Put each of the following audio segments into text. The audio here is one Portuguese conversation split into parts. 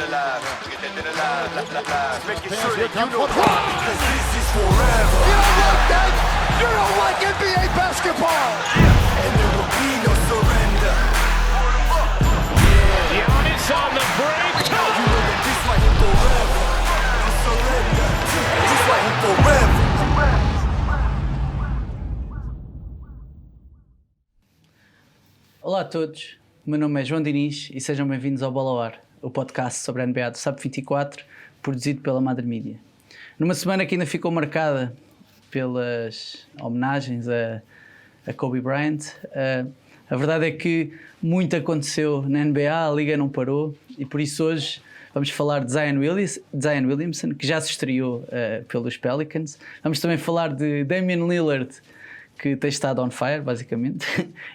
alive. Making sure that you know because this is forever. You don't like that? You don't like NBA basketball. And there will be no surrender. Giannis on the break. You know that this like forever. No surrender. This like forever. Olá a todos, o meu nome é João Diniz e sejam bem-vindos ao Bola ao Ar, o podcast sobre a NBA do SAP 24, produzido pela Madre Mídia. Numa semana que ainda ficou marcada pelas homenagens a Kobe Bryant, a verdade é que muito aconteceu na NBA, a Liga não parou e por isso hoje vamos falar de Zion Williamson, que já se estreou pelos Pelicans. Vamos também falar de Damian Lillard, que tem estado on fire, basicamente,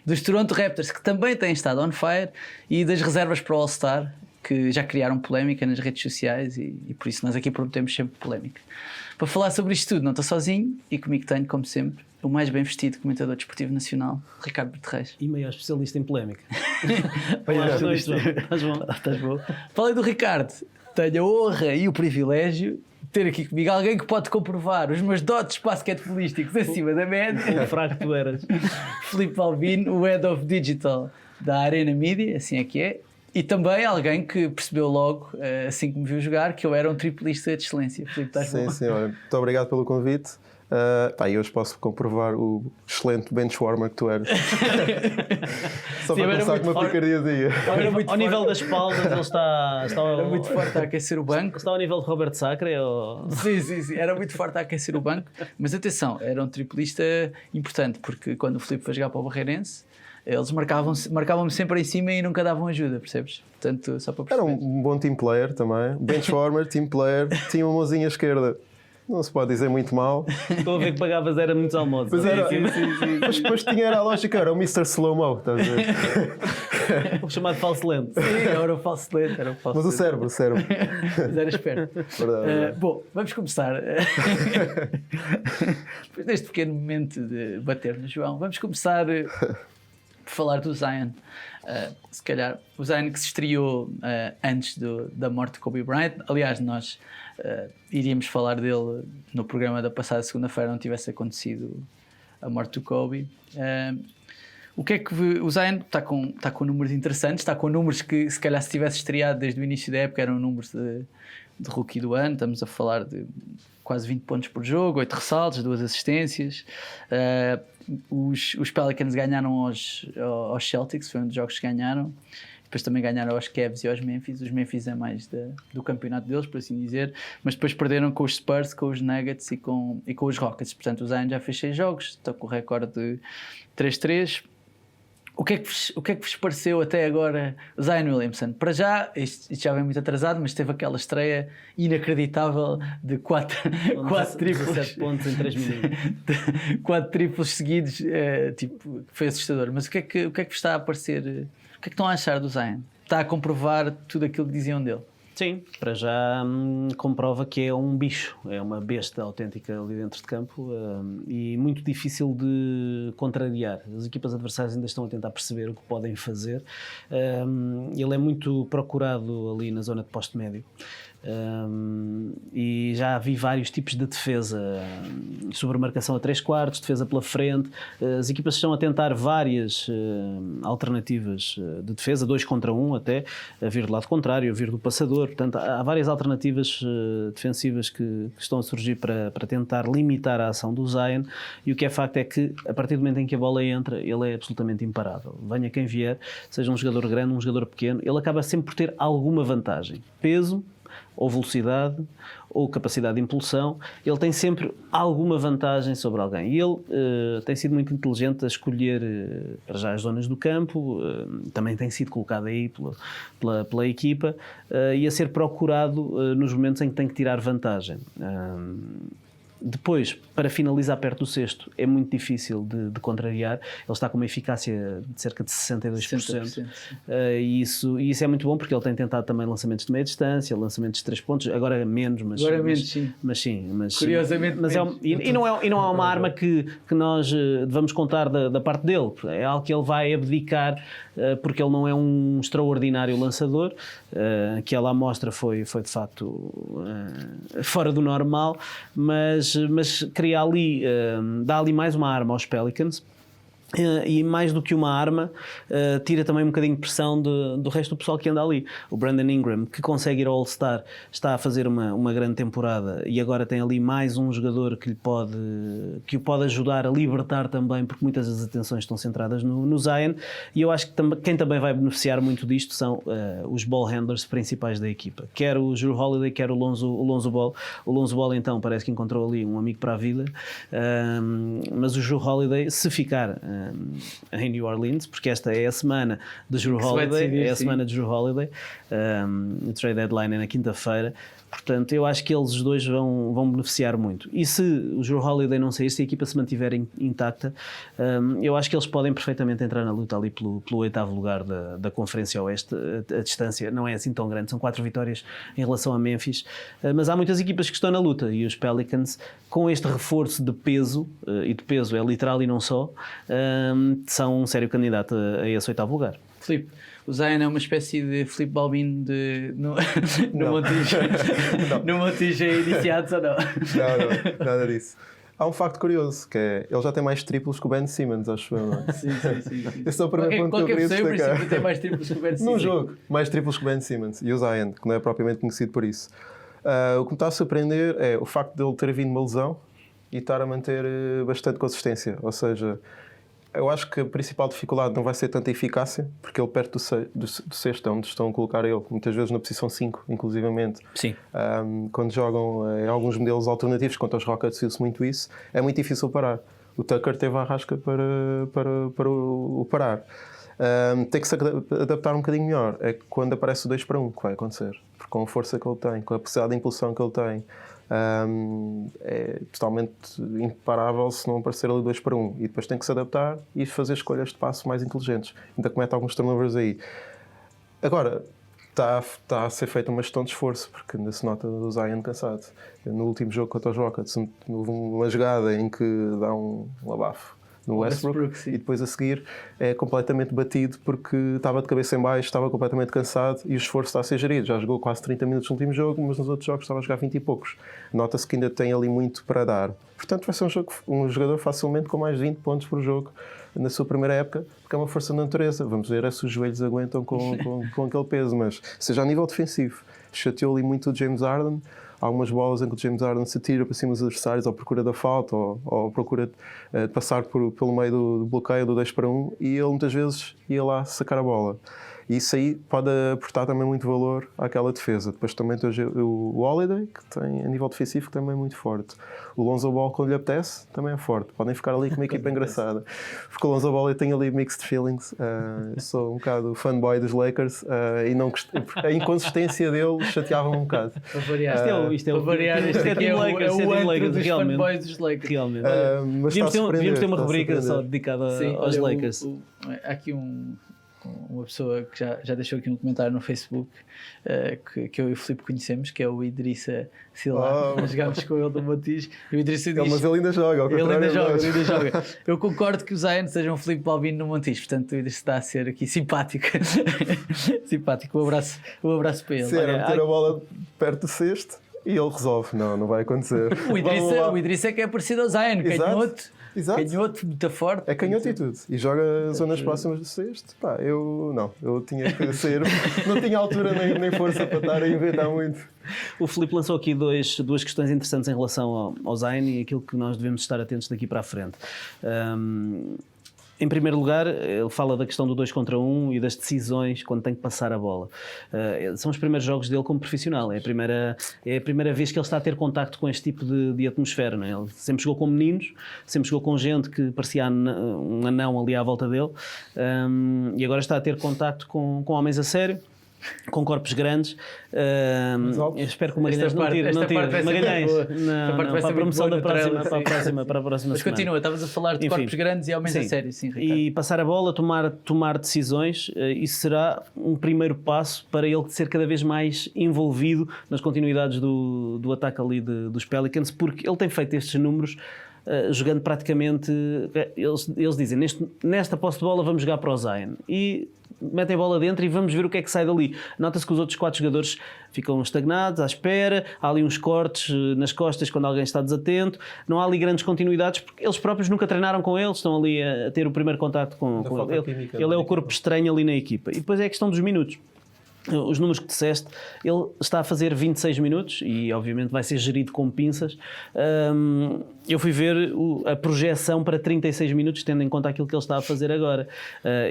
dos Toronto Raptors, que também têm estado on fire, e das reservas para o All-Star, que já criaram polémica nas redes sociais e por isso nós aqui prometemos sempre polémica. Para falar sobre isto tudo, não estou sozinho e comigo tenho, como sempre, o mais bem vestido comentador desportivo nacional, Ricardo Berterreis. E maior especialista em polémica. Estás bom? Falei do Ricardo, tenho a honra e o privilégio ter aqui comigo alguém que pode comprovar os meus dotes basquetebolísticos acima da média. O fraco tu eras. Filipe Albino, o Head of Digital da Arena Media, assim é que é. E também alguém que percebeu logo, assim que me viu jogar, que eu era um triplista de excelência. Filipe, estás bom? Sim, olha, muito obrigado pelo convite. E hoje posso comprovar o excelente benchwarmer que tu eras. Só para começar com uma picardiazinha. Ao nível das espaldas, ele está Era muito forte a aquecer o banco. Está ao nível de Roberto Sacre? Ou... Sim, era muito forte a aquecer o banco. Mas atenção, era um triplista importante, porque quando o Filipe foi jogar para o Barreirense, eles marcavam-me sempre em cima e nunca davam ajuda, percebes? Portanto, só para perceber. Era um bom team player também. Benchwarmer, team player, tinha uma mãozinha esquerda. Não se pode dizer muito mal. Estou a ver que pagavas era muitos almoços. Mas era, sim. Mas depois tinha a lógica, era o Mr. Slow-Mo, estás a ver? O chamado falso lento. Sim, era o falso lento. Mas o cérebro. Mas era esperto. Verdade. Bom, vamos começar. Depois deste pequeno momento de bater no João, vamos começar por falar do Zion. Se calhar o Zion que se estreou antes da morte de Kobe Bryant. Aliás, nós iríamos falar dele no programa da passada segunda-feira, não tivesse acontecido a morte do Kobe. O que é que o Zion está com números interessantes, está com números que se calhar se tivesse estreado desde o início da época eram números de rookie do ano. Estamos a falar de quase 20 pontos por jogo, 8 ressaltos, 2 assistências. Os Pelicans ganharam aos Celtics, foi um dos jogos que ganharam. Depois também ganharam aos Cavs e aos Memphis. Os Memphis é mais do campeonato deles, por assim dizer. Mas depois perderam com os Spurs, com os Nuggets e com os Rockets. Portanto, o Zion já fez 6 jogos, está com o recorde de 3-3. O que é que vos pareceu até agora o Zion Williamson? Para já, isto já vem muito atrasado, mas teve aquela estreia inacreditável de 4 triplos. 7 pontos em 3 minutos. 4 triplos seguidos, foi assustador. Mas o que é que vos está a parecer? O que é que estão a achar do Zion? Está a comprovar tudo aquilo que diziam dele? Sim, para já comprova que é um bicho, é uma besta autêntica ali dentro de campo e muito difícil de contrariar. As equipas adversárias ainda estão a tentar perceber o que podem fazer. Ele é muito procurado ali na zona de poste médio. E já vi vários tipos de defesa, sobremarcação a 3/4, defesa pela frente. As equipas estão a tentar várias alternativas de defesa, 2 contra 1 até, a vir do lado contrário, a vir do passador. Portanto, há várias alternativas defensivas que estão a surgir para tentar limitar a ação do Zion, e o que é facto é que a partir do momento em que a bola entra, ele é absolutamente imparável. Venha quem vier, seja um jogador grande, um jogador pequeno, ele acaba sempre por ter alguma vantagem. Peso, ou velocidade, ou capacidade de impulsão, ele tem sempre alguma vantagem sobre alguém. E ele tem sido muito inteligente a escolher para já as zonas do campo, também tem sido colocado aí pela equipa e a ser procurado nos momentos em que tem que tirar vantagem. Depois, para finalizar perto do sexto, é muito difícil de contrariar. Ele está com uma eficácia de cerca de 62%. E isso é muito bom, porque ele tem tentado também lançamentos de meia distância, lançamentos de 3 pontos, agora menos, mas sim. Curiosamente mas menos. E não é uma arma que nós devamos contar da parte dele. É algo que ele vai abdicar, porque ele não é um extraordinário lançador. Aquela amostra foi de facto fora do normal, mas cria ali, dá ali mais uma arma aos Pelicans. E mais do que uma arma, tira também um bocadinho de pressão do resto do pessoal que anda ali. O Brandon Ingram, que consegue ir ao All-Star, está a fazer uma grande temporada, e agora tem ali mais um jogador que o pode ajudar a libertar também, porque muitas das atenções estão centradas no Zion, e eu acho que quem também vai beneficiar muito disto são os ball handlers principais da equipa, quer o Jrue Holiday, quer o Lonzo Ball. O Lonzo Ball então parece que encontrou ali um amigo para a vida, mas o Jrue Holiday, se ficar em New Orleans, porque esta é a semana de Jrue Holiday, a semana de Jrue Holiday, o trade deadline é na quinta-feira, portanto eu acho que eles os dois vão beneficiar muito. E se o Jrue Holiday não sair, se a equipa se mantiver intacta, eu acho que eles podem perfeitamente entrar na luta ali pelo 8º lugar da Conferência Oeste. A distância não é assim tão grande, são 4 vitórias em relação a Memphis, mas há muitas equipas que estão na luta, e os Pelicans, com este reforço de peso, e de peso é literal e não só, são um sério candidato a esse 8º lugar. Filipe, o Zion é uma espécie de Filipe Balbino no Montijo iniciados ou não? Não, nada disso. Há um facto curioso, que é, ele já tem mais triplos que o Ben Simmons, acho eu, não é? Sim. Esse é o primeiro ponto que eu queria destacar. Tem mais triplos que o Ben Simmons. Num jogo, mais triplos que o Ben Simmons. E o Zion, que não é propriamente conhecido por isso. O que me está a surpreender é o facto de ele ter vindo uma lesão e estar a manter bastante consistência. Ou seja, eu acho que a principal dificuldade não vai ser tanta eficácia, porque ele perto do sexto, onde estão a colocar ele, muitas vezes na posição 5, inclusivamente. Sim. Quando jogam em alguns modelos alternativos, contra os Rockets viu-se muito isso, é muito difícil parar. O Tucker teve a rasca para o parar. Tem que se adaptar um bocadinho melhor. É quando aparece o 2 para 1 que vai acontecer. Porque com a força que ele tem, com a possibilidade de impulsão que ele tem, é totalmente imparável se não aparecer ali 2 para 1. E depois tem que se adaptar e fazer escolhas de passo mais inteligentes. Ainda comete alguns turnovers aí. Agora, está a ser feita uma gestão de esforço, porque ainda se nota o Zion cansado. No último jogo contra os Rockets, houve uma jogada em que dá um abafo no Westbrook, e depois a seguir é completamente batido porque estava de cabeça em baixo, estava completamente cansado, e o esforço está a ser gerido. Já jogou quase 30 minutos no último jogo, mas nos outros jogos estava a jogar 20 e poucos. Nota-se que ainda tem ali muito para dar. Portanto, vai ser um jogador facilmente com mais de 20 pontos por jogo na sua primeira época, porque é uma força da natureza. Vamos ver se os joelhos aguentam com aquele peso, mas seja a nível defensivo. Chateou ali muito o James Harden. Há algumas bolas em que o James Harden se tira para cima dos adversários, ou procura da falta, ou procura passar pelo meio do bloqueio do 2 para 1, e ele muitas vezes ia lá sacar a bola. E isso aí pode aportar também muito valor àquela defesa. Depois também tem o Holiday, que tem, a nível defensivo, também é muito forte. O Lonzo Ball, quando lhe apetece, também é forte. Podem ficar ali com uma equipa engraçada. Porque o Lonzo Ball tem ali mixed feelings. Sou um bocado fanboy dos Lakers, e não a inconsistência dele chateava-me um bocado. Para variar. Isto é o antro dos fanboys dos Lakers. Realmente. Mas devíamos ter uma rubrica só dedicada aos Lakers. Há aqui uma pessoa que já deixou aqui um comentário no Facebook, que eu e o Filipe conhecemos, que é o Idrissa Silva. Nós jogámos com ele no Montijo, e o Idrissa diz... Mas ele ainda joga. Ele ainda joga. Eu concordo que o Zion seja um Filipe Balbino no Montijo, portanto o Idrissa está a ser aqui simpático. Simpático. Um abraço para ele. Sim, era meter a bola perto do cesto e ele resolve. Não vai acontecer. O Idrissa é que é parecido ao Zion, canhoto. Exato. Canhoto, muito forte. É canhoto e tudo. E joga zonas próximas do sexto. Pá, eu tinha que sair. Não tinha altura nem força para estar a inventar muito. O Filipe lançou aqui duas questões interessantes em relação ao Zion e aquilo que nós devemos estar atentos daqui para a frente. Em primeiro lugar, ele fala da questão do 2 contra 1 e das decisões quando tem que passar a bola. São os primeiros jogos dele como profissional. É a primeira vez que ele está a ter contacto com este tipo de atmosfera. Não é? Ele sempre jogou com meninos, sempre jogou com gente que parecia um anão ali à volta dele, e agora está a ter contacto com homens a sério. com corpos grandes. Eu espero que o Esta Magalhães não parte- tire. esta Não tire. parte vai ser Magalhães, muito boa. não, Esta parte vai para ser a muito promoção boa da no próxima, trailer, para a próxima Mas semana. continua, estavas a falar de Enfim. corpos grandes e homens a sério, sim, Ricardo. E passar a bola, tomar decisões, isso será um primeiro passo para ele ser cada vez mais envolvido nas continuidades do ataque ali dos Pelicans, porque ele tem feito estes números jogando praticamente. Eles dizem, nesta posse de bola vamos jogar para o Zion. E metem a bola dentro e vamos ver o que é que sai dali. Nota-se que os outros 4 jogadores ficam estagnados, à espera, há ali uns cortes nas costas quando alguém está desatento, não há ali grandes continuidades porque eles próprios nunca treinaram com eles, estão ali a ter o primeiro contacto com falta ele. química Ele na é o equipa. corpo estranho ali na equipa. E depois é a questão dos minutos. Os números que disseste, ele está a fazer 26 minutos e obviamente vai ser gerido com pinças. Eu fui ver a projeção para 36 minutos, tendo em conta aquilo que ele está a fazer agora.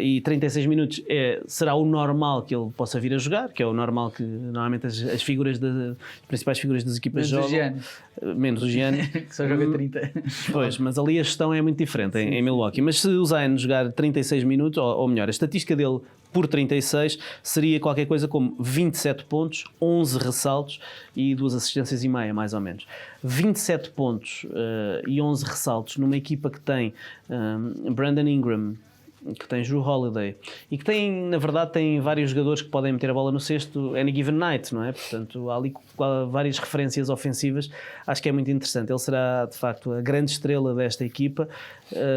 E 36 minutos será o normal que ele possa vir a jogar, que é o normal que normalmente as figuras as principais figuras das equipas Menos o jogam. Giannis. Menos o Giannis. Que só joga 30. Pois, mas ali a gestão é muito diferente em Milwaukee. Mas se o Zion jogar 36 minutos, ou melhor, a estatística dele por 36 seria qualquer coisa como 27 pontos, 11 ressaltos e 2 assistências e meia, mais ou menos. 27 pontos e 11 ressaltos numa equipa que tem Brandon Ingram, que tem Jrue Holiday e que tem, na verdade, tem vários jogadores que podem meter a bola no cesto any given night, não é? Portanto, há ali várias referências ofensivas. Acho que é muito interessante. Ele será, de facto, a grande estrela desta equipa,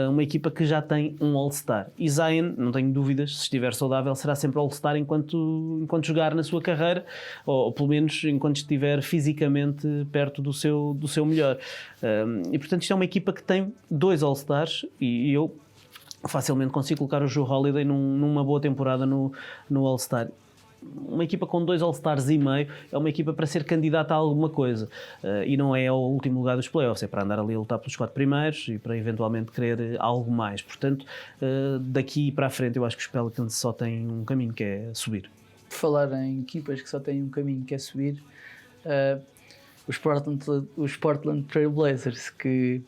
uma equipa que já tem um All-Star. E Zion, não tenho dúvidas, se estiver saudável, será sempre All-Star enquanto jogar na sua carreira, ou pelo menos enquanto estiver fisicamente perto do seu melhor. E, portanto, isto é uma equipa que tem 2 All-Stars e eu facilmente consigo colocar o Jrue Holiday numa boa temporada no All-Star. Uma equipa com 2 All-Stars e meio é uma equipa para ser candidata a alguma coisa e não é ao último lugar dos playoffs, é para andar ali a lutar pelos 4 primeiros e para eventualmente querer algo mais. Portanto, daqui para a frente eu acho que os Pelicans só têm um caminho, que é subir. Por falar em equipas que só têm um caminho que é subir, os Portland Trail Blazers, que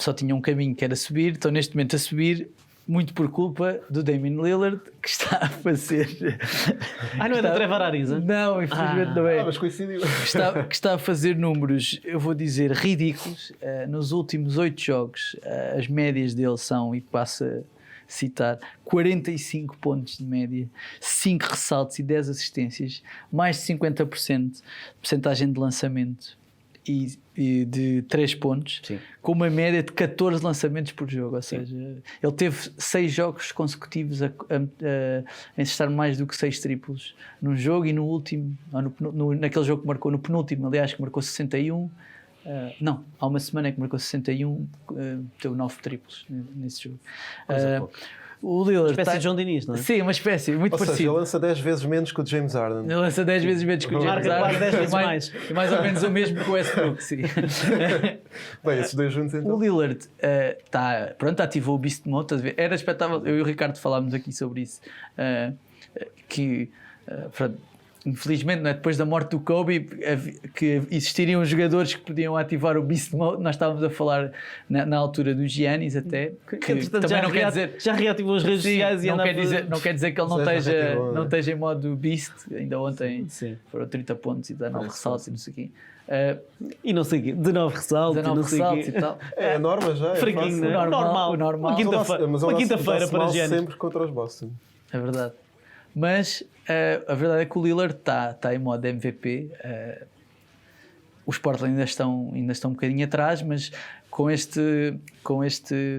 só tinham um caminho que era subir, estão neste momento a subir muito por culpa do Damian Lillard, que está a fazer... Não é da Trevor Ariza? Não, infelizmente não é. Mas coincidiu. Que está a fazer números, eu vou dizer, ridículos. Nos últimos 8 jogos, as médias dele são, e passo a citar, 45 pontos de média, 5 ressaltos e 10 assistências, mais de 50% de percentagem de lançamento e de 3 pontos, Sim. com uma média de 14 lançamentos por jogo. Ou seja, ele teve 6 jogos consecutivos a encestar mais do que 6 triplos num jogo, e no último, naquele jogo que marcou, no penúltimo, aliás, que marcou 61. Não, há uma semana que marcou 61, teve 9 triplos nesse jogo. O Lillard Uma espécie de João Diniz, não é? Sim, uma espécie, muito Ou seja, parecido. ele lança 10 vezes menos que o James Harden. Ele lança 10 vezes menos que o James Marca Harden, quase 10 vezes e mais ou menos o mesmo que o Westbrook, sim. Bem, esses dois juntos então. O Lillard ativou o Beast Mode, estás a ver? Era expectável, eu e o Ricardo falámos aqui sobre isso, infelizmente, não é? Depois da morte do Kobe, que existiriam jogadores que podiam ativar o Beast Mode. Nós estávamos a falar na altura do Giannis até, que Entretanto, também não quer dizer... já reativou as redes Sim, sociais e não anda quer dizer que ele não Já reativou, não né? esteja em modo Beast. Ainda ontem Sim. foram 30 pontos e 19 ressaltos e não sei o quê. E não sei o quê, 19 ressaltos, 19 não sei o ressaltos e quê. tal. É a norma já. Fraquinho, não é? normal. Uma Mas quinta-feira, ele quinta-feira dá-se para mal Giannis. sempre contra os Boston. É verdade. Mas a verdade é que o Lillard está em modo MVP. Os Portland ainda estão um bocadinho atrás, mas com este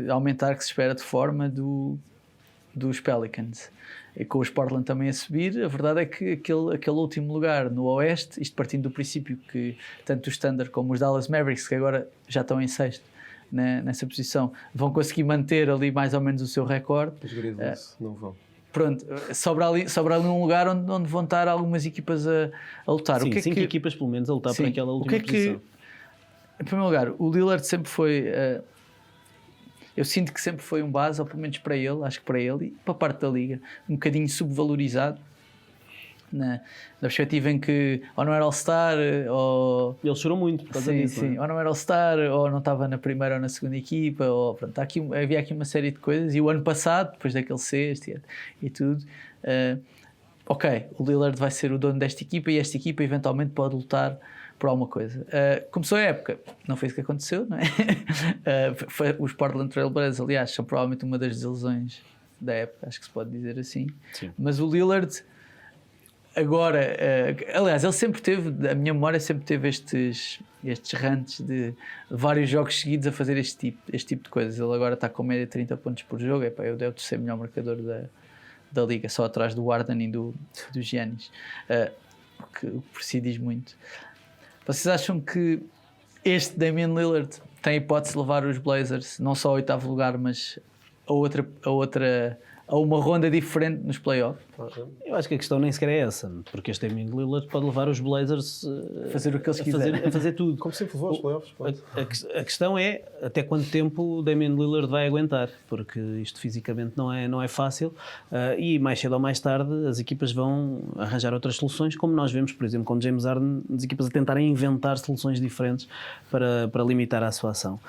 aumentar que se espera de forma dos Pelicans e com os Portland também a subir, a verdade é que aquele último lugar no Oeste, isto partindo do princípio que tanto os Thunder como os Dallas Mavericks, que agora já estão em sexto nessa posição, vão conseguir manter ali mais ou menos o seu recorde. Os Grizzlies não vão. Pronto, sobra ali um lugar onde vão estar algumas equipas a lutar. Sim, O que é 5 equipas pelo menos a lutar por aquela última posição. Em primeiro lugar, o Lillard sempre foi... eu sinto que sempre foi um base, ou pelo menos para ele, acho que para ele e para a parte da liga, um bocadinho subvalorizado, na perspectiva em que ou não era All-Star ou... Ele chorou muito por causa Sim, disso. sim. Não é? Ou não era All-Star, ou não estava na primeira ou na segunda equipa, ou pronto, havia aqui uma série de coisas. E o ano passado, depois daquele sexto e tudo, ok, o Lillard vai ser o dono desta equipa e esta equipa eventualmente pode lutar por alguma coisa. Começou a época, não foi isso que aconteceu, não é? Os Portland Trail Blazers, aliás, são provavelmente uma das desilusões da época, acho que se pode dizer assim. Sim. Mas o Lillard agora, aliás, ele sempre teve, a minha memória sempre teve estes rantes de vários jogos seguidos a fazer este tipo de coisas. Ele agora está com média de 30 pontos por jogo, é o terceiro melhor marcador da liga, só atrás do Harden e do Giannis, o que por si diz muito. Vocês acham que este Damian Lillard tem a hipótese de levar os Blazers não só ao 8º lugar, mas a uma ronda diferente nos playoffs? Eu acho que a questão nem sequer é essa, porque este Damian Lillard pode levar os Blazers A fazer o que eles quiserem. a fazer tudo. Como sempre levou aos playoffs. pronto. A questão é até quanto tempo o Damian Lillard vai aguentar, porque isto fisicamente não é fácil, e mais cedo ou mais tarde as equipas vão arranjar outras soluções, como nós vemos, por exemplo, com James Harden, as equipas a tentarem inventar soluções diferentes para limitar a sua ação.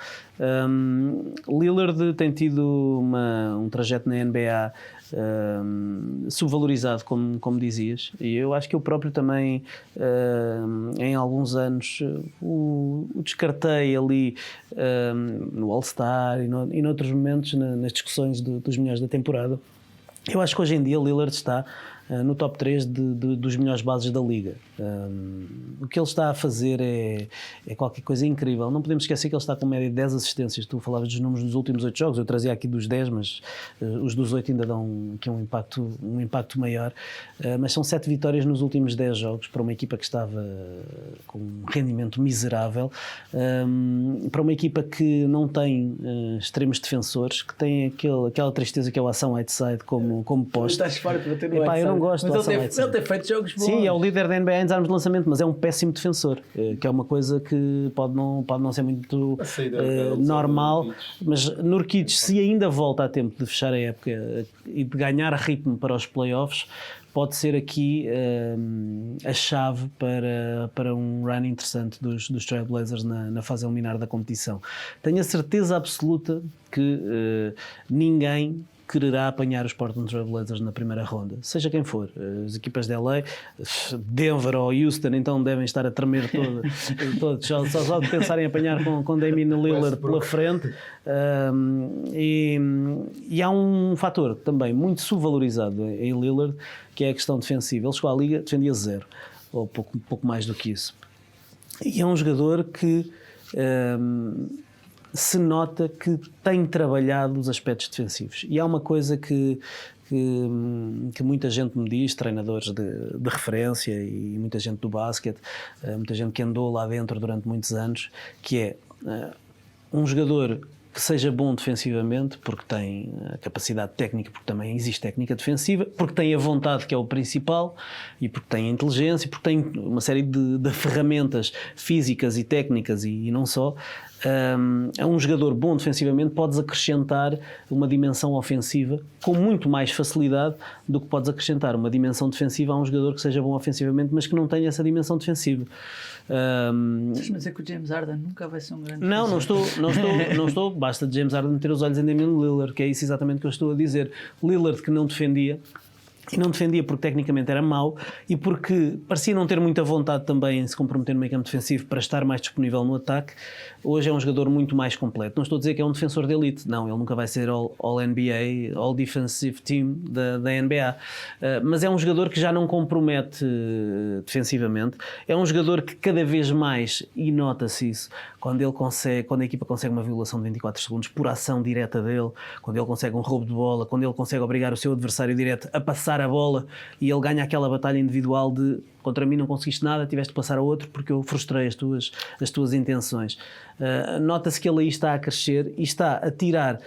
Lillard tem tido um trajeto na NBA subvalorizado, como dizias, e eu acho que eu próprio também em alguns anos o descartei ali no All-Star e noutros momentos nas discussões dos melhores da temporada. Eu acho que hoje em dia Lillard está no top 3 dos melhores bases da liga. O que ele está a fazer é qualquer coisa incrível. Não podemos esquecer que ele está com média de 10 assistências. Tu falavas dos números dos últimos 8 jogos, eu trazia aqui dos 10, mas os dos 8 ainda dão aqui um impacto maior. Mas são 7 vitórias nos últimos 10 jogos para uma equipa que estava com um rendimento miserável, para uma equipa que não tem extremos defensores, que tem aquela tristeza que é o Hassan Whiteside como poste. Estás fora para bater no Epá, eu não gosto do Mas Hassan Whiteside. ele tem feito jogos bons. Sim, é o líder da NBA em desarmes de lançamento, mas é um péssimo defensor, que é uma coisa que pode não ser muito normal. Mas Nurkic, se ainda volta a tempo de fechar a época e de ganhar ritmo para os playoffs, pode ser aqui a chave para um run interessante dos Trail Blazers na fase eliminar da competição. Tenho a certeza absoluta que ninguém quererá apanhar os Portland Trail Blazers na primeira ronda, seja quem for. As equipas de LA, Denver ou Houston, então devem estar a tremer todos só de pensarem em apanhar com Damian Lillard pela frente. E há um fator também muito subvalorizado em Lillard, que é a questão defensiva. Ele chegou à liga, defendia 0, ou pouco mais do que isso. E é um jogador que se nota que tem trabalhado os aspectos defensivos. E há uma coisa que muita gente me diz, treinadores de referência e muita gente do basquete, muita gente que andou lá dentro durante muitos anos, que é um jogador que seja bom defensivamente, porque tem a capacidade técnica, porque também existe técnica defensiva, porque tem a vontade, que é o principal, e porque tem a inteligência, porque tem uma série de ferramentas físicas e técnicas e não só. É um jogador bom defensivamente, podes acrescentar uma dimensão ofensiva com muito mais facilidade do que podes acrescentar uma dimensão defensiva a um jogador que seja bom ofensivamente, mas que não tenha essa dimensão defensiva. Estás-me a dizer que o James Harden nunca vai ser um grande Não estou. Basta James Harden meter os olhos em Damian Lillard, que é isso exatamente que eu estou a dizer. Lillard que não defendia, e não defendia porque tecnicamente era mau e porque parecia não ter muita vontade também em se comprometer no meio campo defensivo para estar mais disponível no ataque. Hoje é um jogador muito mais completo. Não estou a dizer que é um defensor de elite, não, ele nunca vai ser All-NBA, All-Defensive Team da NBA, mas é um jogador que já não compromete defensivamente, é um jogador que cada vez mais, e nota-se isso, quando a equipa consegue uma violação de 24 segundos por ação direta dele, quando ele consegue um roubo de bola, quando ele consegue obrigar o seu adversário direto a passar a bola e ele ganha aquela batalha individual de contra mim não conseguiste nada, tiveste de passar a outro porque eu frustrei as tuas intenções. Nota-se que ele aí está a crescer e está a tirar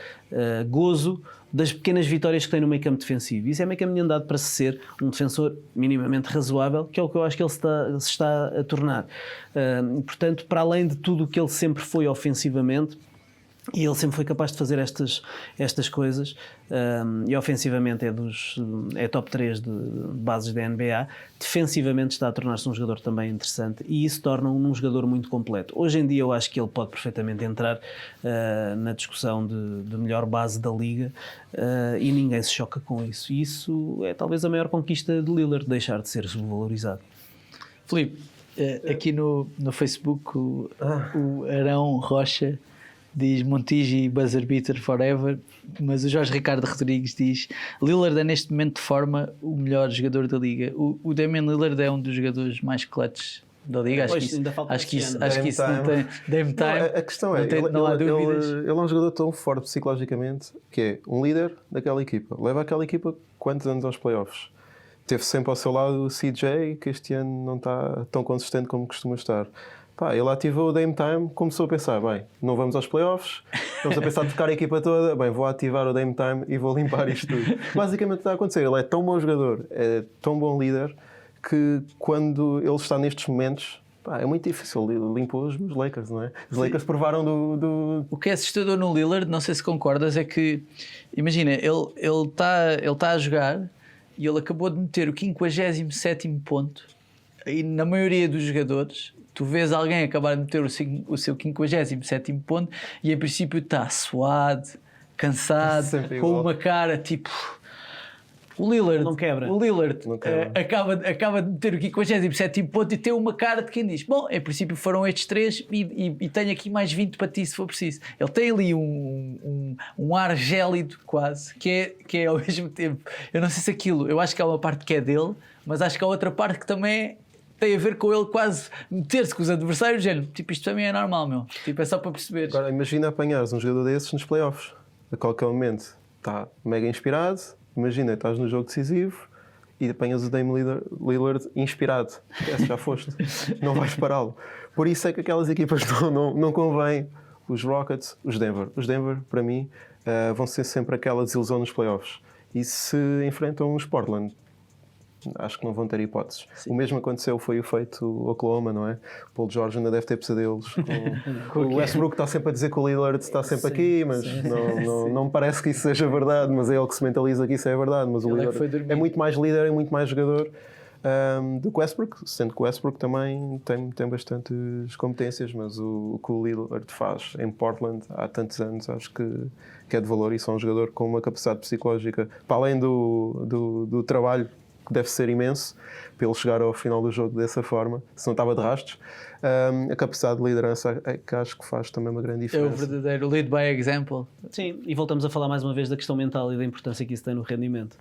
gozo das pequenas vitórias que tem no meio campo defensivo. Isso é meio caminho andado para ser um defensor minimamente razoável, que é o que eu acho que ele se está a tornar. Portanto, para além de tudo o que ele sempre foi ofensivamente, E ele sempre foi capaz de fazer estas coisas, e ofensivamente é top 3 de bases da NBA. Defensivamente está a tornar-se um jogador também interessante e isso torna-o um jogador muito completo. Hoje em dia eu acho que ele pode perfeitamente entrar na discussão de melhor base da liga, e ninguém se choca com isso. E isso é talvez a maior conquista de Lillard, deixar de ser subvalorizado. Filipe, aqui no Facebook o Arão Rocha diz Montijo e buzzer beater forever, mas o Jorge Ricardo Rodrigues diz Lillard é neste momento de forma o melhor jogador da liga. O Damian Lillard é um dos jogadores mais clutches da liga. Acho que isso não tem Dame time. Não, a questão é, não há dúvidas. Ele é um jogador tão forte psicologicamente que é um líder daquela equipa. Leva aquela equipa quantos anos aos playoffs? Teve sempre ao seu lado o CJ, que este ano não está tão consistente como costuma estar. Ele ativou o Dame Time, começou a pensar, bem, não vamos aos playoffs, estamos a pensar em tocar a equipa toda, bem, vou ativar o Dame Time e vou limpar isto tudo. Basicamente está a acontecer, ele é tão bom jogador, é tão bom líder, que quando ele está nestes momentos, é muito difícil, limpou os Lakers, não é? Os Lakers provaram do... O que é assustador no Lillard, não sei se concordas, é que, imagina, ele está a jogar e ele acabou de meter o 57º ponto, e na maioria dos jogadores... Tu vês alguém acabar de meter o seu 57º ponto e em princípio está suado, cansado, com uma cara tipo... O Lillard não quebra. Acaba de meter o 57º ponto e tem uma cara de quem diz: bom, em princípio foram estes 3 e tenho aqui mais 20 para ti se for preciso. Ele tem ali um ar gélido quase, que é ao mesmo tempo... Eu não sei se aquilo... Eu acho que há uma parte que é dele, mas acho que há outra parte que também... tem a ver com ele quase meter-se com os adversários, género, tipo, isto para mim é normal, meu. Tipo, é só para perceber. Agora, imagina apanhares um jogador desses nos playoffs. A qualquer momento está mega inspirado. Imagina, estás no jogo decisivo e apanhas o Dame Lillard inspirado. Já foste. Não vais pará-lo. Por isso é que aquelas equipas não convém. Os Rockets, os Denver, para mim, vão ser sempre aquela desilusão nos playoffs. E se enfrentam os Portland, acho que não vão ter hipóteses. Sim. O mesmo aconteceu, foi o feito Oklahoma, não é? Paul George ainda deve ter pesadelos. O Westbrook está sempre a dizer que o Lillard está sempre aqui, mas não me parece que isso seja verdade, mas é ele que se mentaliza que isso é verdade. Mas o Lillard é muito mais líder, é muito mais jogador do que o Westbrook, sendo que o Westbrook também tem bastantes competências, mas o que o Lillard faz em Portland há tantos anos, acho que é de valor, e só um jogador com uma capacidade psicológica, para além do trabalho, que deve ser imenso para ele chegar ao final do jogo dessa forma, se não estava de rastros. A capacidade de liderança é que acho que faz também uma grande diferença. É o verdadeiro lead by example. Sim, e voltamos a falar mais uma vez da questão mental e da importância que isso tem no rendimento.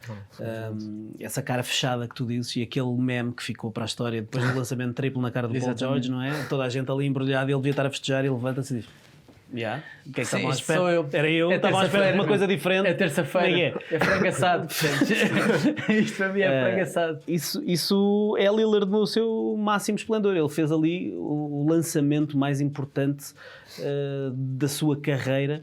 Essa cara fechada que tu dizes e aquele meme que ficou para a história depois do lançamento triplo na cara do Paul George, não é? Toda a gente ali embrulhada e ele devia estar a festejar e levanta-se e diz: o que é que estavam à espera? Era eu, estava à espera de uma coisa diferente. É terça-feira, é frangaçado. Isto para mim é frangaçado. Isso é Lillard no seu máximo esplendor. Ele fez ali o lançamento mais importante da sua carreira,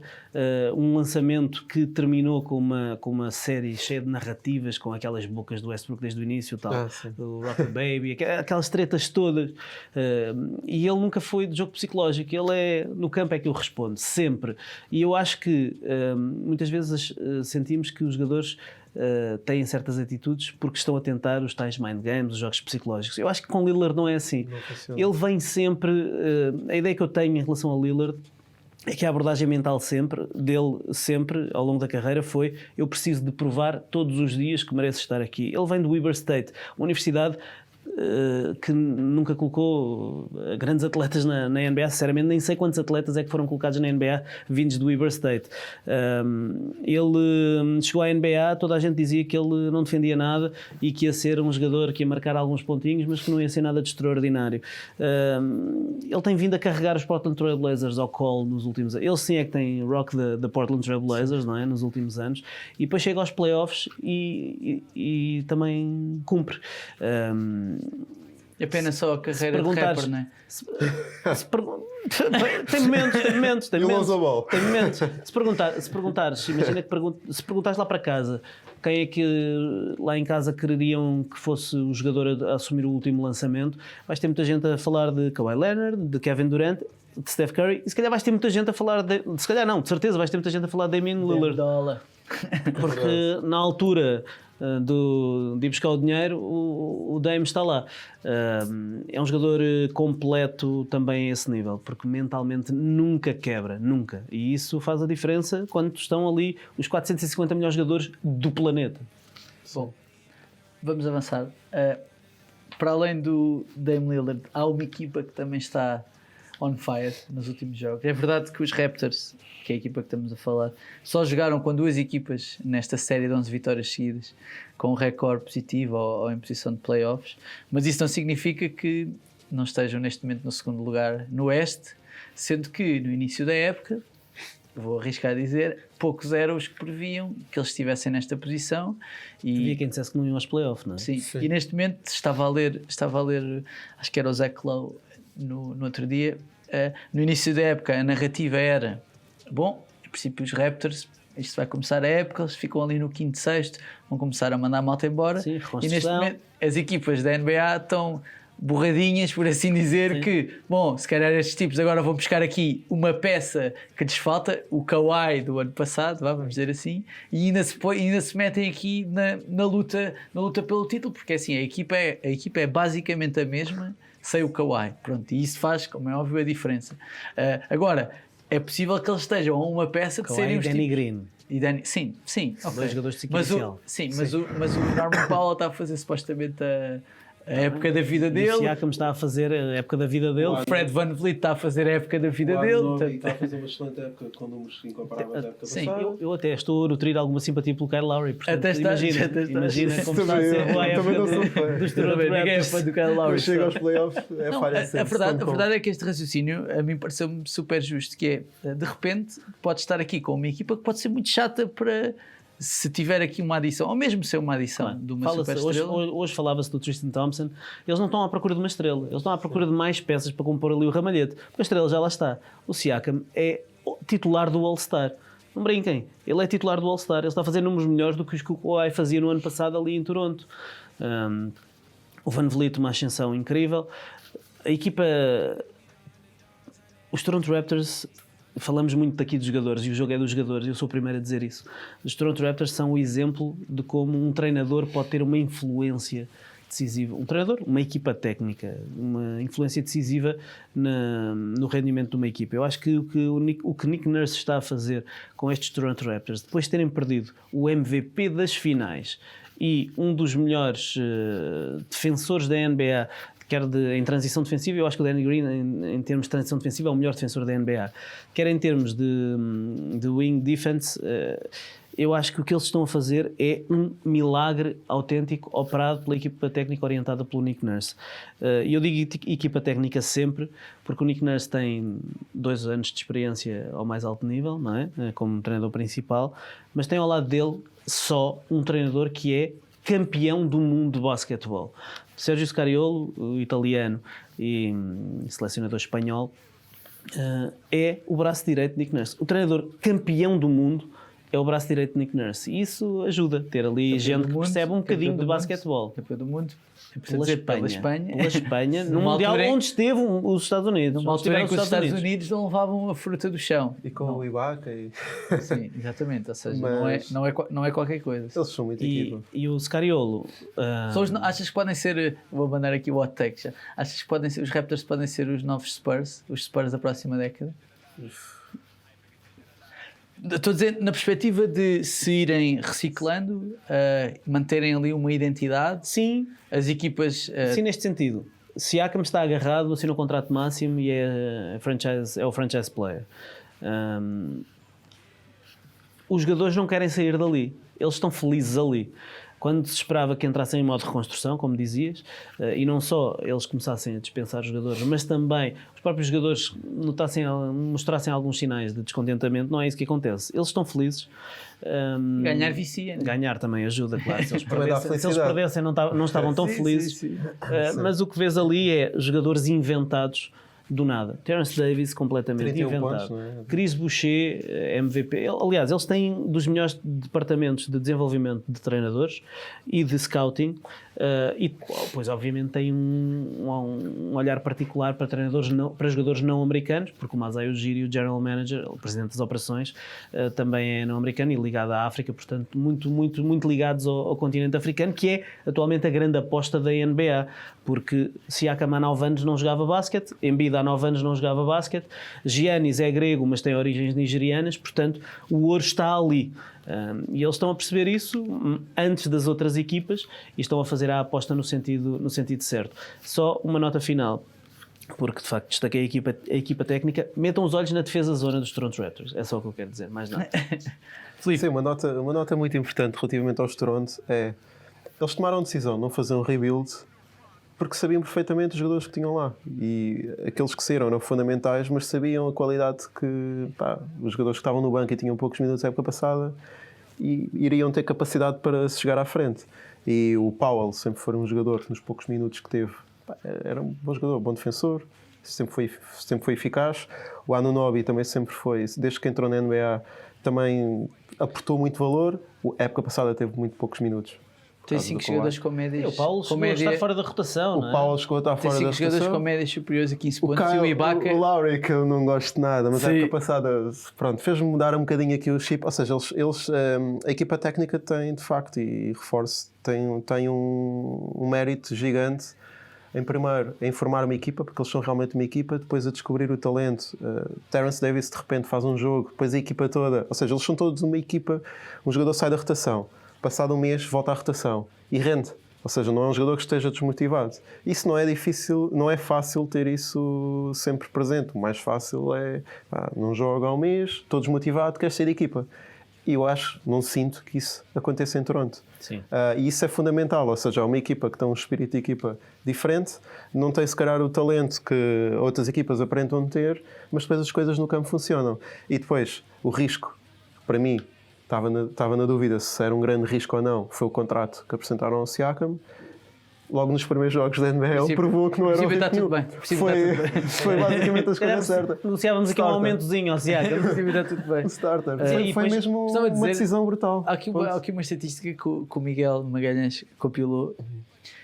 um lançamento que terminou com uma série cheia de narrativas, com aquelas bocas do Westbrook desde o início, tal, do Rocket Baby, aquelas tretas todas, e ele nunca foi de jogo psicológico. Ele no campo é que ele responde, sempre. E eu acho que muitas vezes sentimos que os jogadores têm certas atitudes porque estão a tentar os tais mind games, os jogos psicológicos. Eu acho que com Lillard não é assim. Ele vem sempre... a ideia que eu tenho em relação a Lillard é que a abordagem mental dele sempre, ao longo da carreira, foi: eu preciso de provar todos os dias que mereço estar aqui. Ele vem do Weber State, uma universidade que nunca colocou grandes atletas na NBA. Sinceramente nem sei quantos atletas é que foram colocados na NBA vindos do Weber State. Ele chegou à NBA, toda a gente dizia que ele não defendia nada e que ia ser um jogador que ia marcar alguns pontinhos, mas que não ia ser nada de extraordinário. Ele tem vindo a carregar os Portland Trail Blazers ao colo nos últimos anos. Ele sim é que tem rock da Portland Trail Blazers, não é? Nos últimos anos, e depois chega aos playoffs e também cumpre. É apenas só a carreira de rapper, não é? Tem momentos. Se perguntares, imagina que se perguntares lá para casa quem é que lá em casa quereriam que fosse o jogador a assumir o último lançamento, vais ter muita gente a falar de Kawhi Leonard, de Kevin Durant. de Steph Curry, e se calhar vais ter muita gente a falar se calhar não, de certeza vais ter muita gente a falar de Damian Lillard. Dólar. Porque na altura de ir buscar o dinheiro, o Dame está lá. É um jogador completo também a esse nível, porque mentalmente nunca quebra, nunca. E isso faz a diferença quando estão ali os 450 melhores jogadores do planeta. Bom, vamos avançar. Para além do Dame Lillard, há uma equipa que também está on fire nos últimos jogos. É verdade que os Raptors, que é a equipa que estamos a falar, só jogaram com 2 equipas nesta série de 11 vitórias seguidas, com um recorde positivo ou em posição de playoffs, mas isso não significa que não estejam neste momento no segundo lugar no Oeste, sendo que no início da época, vou arriscar a dizer, poucos eram os que previam que eles estivessem nesta posição. E havia quem dissesse que não iam aos playoffs, não é? Sim. E neste momento estava a ler, acho que era o Zach Lowe no outro dia, no início da época a narrativa era, bom, em princípio os Raptors, isto vai começar a época, eles ficam ali no 5º, 6º, vão começar a mandar a malta embora. Sim, e neste momento as equipas da NBA estão borradinhas, por assim dizer. Sim. Que, bom, se calhar estes tipos agora vão buscar aqui uma peça que lhes falta, o Kawhi do ano passado, vamos dizer assim, e ainda se metem aqui na luta pelo título, porque assim, a equipa é basicamente a mesma sem o Kawhi, pronto, e isso faz, como é óbvio, a diferença. Agora, é possível que eles estejam a uma peça de Kawhi serem e os Danny tipos... Green. E Danny, sim, okay. 2 jogadores de sequencial. Mas o Norman Powell está a fazer supostamente a época da vida dele. O Siakam está a fazer a época da vida dele. O Fred VanVleet está a fazer a época da vida dele. Está a fazer uma excelente época com números incomparáveis à época passada. Eu até estou a nutrir alguma simpatia pelo Kyle Lowry. Portanto, até imagina como está a ser a época dos Toronto Raptors. Do Kyle Lowry. Chega aos playoffs, falha sempre. A verdade é que este raciocínio a mim pareceu-me super justo, que é, de repente, pode estar aqui com uma equipa que pode ser muito chata para... Se tiver aqui uma adição, ou mesmo ser uma adição de uma super estrela. Hoje falava-se do Tristan Thompson. Eles não estão à procura de uma estrela, eles estão à procura de mais peças para compor ali o ramalhete, porque a estrela já lá está. O Siakam é titular do All-Star, não brinquem, ele é titular do All-Star, ele está a fazer números melhores do que os que o Kawhi fazia no ano passado ali em Toronto. O VanVleet, uma ascensão incrível. A equipa, os Toronto Raptors, falamos muito daqui dos jogadores, e o jogo é dos jogadores, eu sou o primeiro a dizer isso. Os Toronto Raptors são o exemplo de como um treinador pode ter uma influência decisiva. Um treinador, uma equipa técnica, uma influência decisiva no rendimento de uma equipa. Eu acho que o que Nick Nurse está a fazer com estes Toronto Raptors, depois de terem perdido o MVP das finais e um dos melhores defensores da NBA, quer em transição defensiva, eu acho que o Danny Green, em termos de transição defensiva, é o melhor defensor da NBA. Quer em termos de wing defense, eu acho que o que eles estão a fazer é um milagre autêntico operado pela equipa técnica orientada pelo Nick Nurse. E eu digo equipa técnica sempre, porque o Nick Nurse tem 2 anos de experiência ao mais alto nível, não é? Como treinador principal, mas tem ao lado dele só um treinador que é campeão do mundo de basquetebol. Sérgio Scariolo, o italiano e selecionador espanhol, é o braço direito de Nick Nurse. O treinador campeão do mundo é o braço direito de Nick Nurse. E isso ajuda a ter ali gente que percebe um bocadinho de basquetebol. Campeão do mundo. Pela Espanha, num Mundial onde esteve os Estados Unidos. Numa altura em que os Estados Unidos não levavam a fruta do chão. E com o Ibaka. Sim, exatamente. Ou seja, não é qualquer coisa. Eles são muito equipa. E o Scariolo... achas que podem ser... Vou mandar aqui o hot take já. Achas que podem ser, os Raptors podem ser os novos Spurs? Os Spurs da próxima década? Estou a dizer, na perspectiva de se irem reciclando, manterem ali uma identidade. Sim. As equipas... Sim, neste sentido. Siakam está agarrado, assina o contrato máximo e é o franchise player. Os jogadores não querem sair dali. Eles estão felizes ali. Quando se esperava que entrassem em modo de reconstrução, como dizias, e não só eles começassem a dispensar os jogadores, mas também os próprios jogadores mostrassem alguns sinais de descontentamento, não é isso que acontece. Eles estão felizes. Ganhar vicia, né? Ganhar também ajuda, claro. Se eles perdessem não estavam tão felizes. Sim. Mas o que vês ali é jogadores inventados do nada. Terence Davis completamente inventado. Pontos, é? Chris Boucher, MVP. Aliás, eles têm dos melhores departamentos de desenvolvimento de treinadores e de scouting. E depois, obviamente, tem um olhar particular para para jogadores não americanos, porque o Masai Ujiri, o General Manager, o presidente das operações, também é não americano e ligado à África, portanto, muito ligados ao continente africano, que é atualmente a grande aposta da NBA, porque Siakam há 9 anos não jogava basquete, Embiid há 9 anos não jogava basquete, Giannis é grego, mas tem origens nigerianas, portanto, o ouro está ali. E eles estão a perceber isso antes das outras equipas e estão a fazer a aposta no sentido certo. Só uma nota final, porque de facto destaquei a equipa técnica. Metam os olhos na defesa zona dos Toronto Raptors, é só o que eu quero dizer, mais nada. Sim, uma nota muito importante relativamente aos Toronto é eles tomaram a decisão de não fazer um rebuild porque sabiam perfeitamente os jogadores que tinham lá e aqueles que saíram eram fundamentais, mas sabiam a qualidade que os jogadores que estavam no banco e tinham poucos minutos na época passada e iriam ter capacidade para se chegar à frente. E o Powell sempre foi um jogador que nos poucos minutos que teve era um bom jogador, bom defensor, sempre foi eficaz. O Anunoby também sempre foi, desde que entrou na NBA, também aportou muito valor. A época passada teve muito poucos minutos. Tem 5 jogadores com médias. O Paulo está fora da rotação. O Paulo chegou a estar fora da rotação. Tem 5 jogadores com médias superiores a 15 pontos. E o Ibaka. O Lowry, que eu não gosto nada, mas a época passada, pronto, fez-me mudar um bocadinho aqui o chip. Ou seja, a equipa técnica tem, de facto, e reforço, tem um mérito gigante. Em primeiro, a informar uma equipa, porque eles são realmente uma equipa, depois a descobrir o talento. Terence Davis de repente faz um jogo, depois a equipa toda, ou seja, eles são todos uma equipa, um jogador sai da rotação, passado um mês volta à rotação e rende, ou seja, não é um jogador que esteja desmotivado. Isso não é difícil, não é fácil ter isso sempre presente. O mais fácil é, não joga há um mês, estou desmotivado, quer sair da equipa. E eu não sinto que isso aconteça em Toronto. Sim. E isso é fundamental, ou seja, é uma equipa que tem um espírito de equipa diferente, não tem se calhar o talento que outras equipas aparentam ter, mas depois as coisas no campo funcionam. E depois, o risco, para mim, estava na dúvida se era um grande risco ou não, foi o contrato que apresentaram ao Siakam. Logo nos primeiros jogos da NBA ele provou que não era um risco nenhum. Foi basicamente a escolha certa. Negociávamos aqui um aumentozinho ao Siakam. Está tudo bem. Starter. Foi mesmo uma decisão brutal. Há aqui uma estatística que o Miguel Magalhães compilou.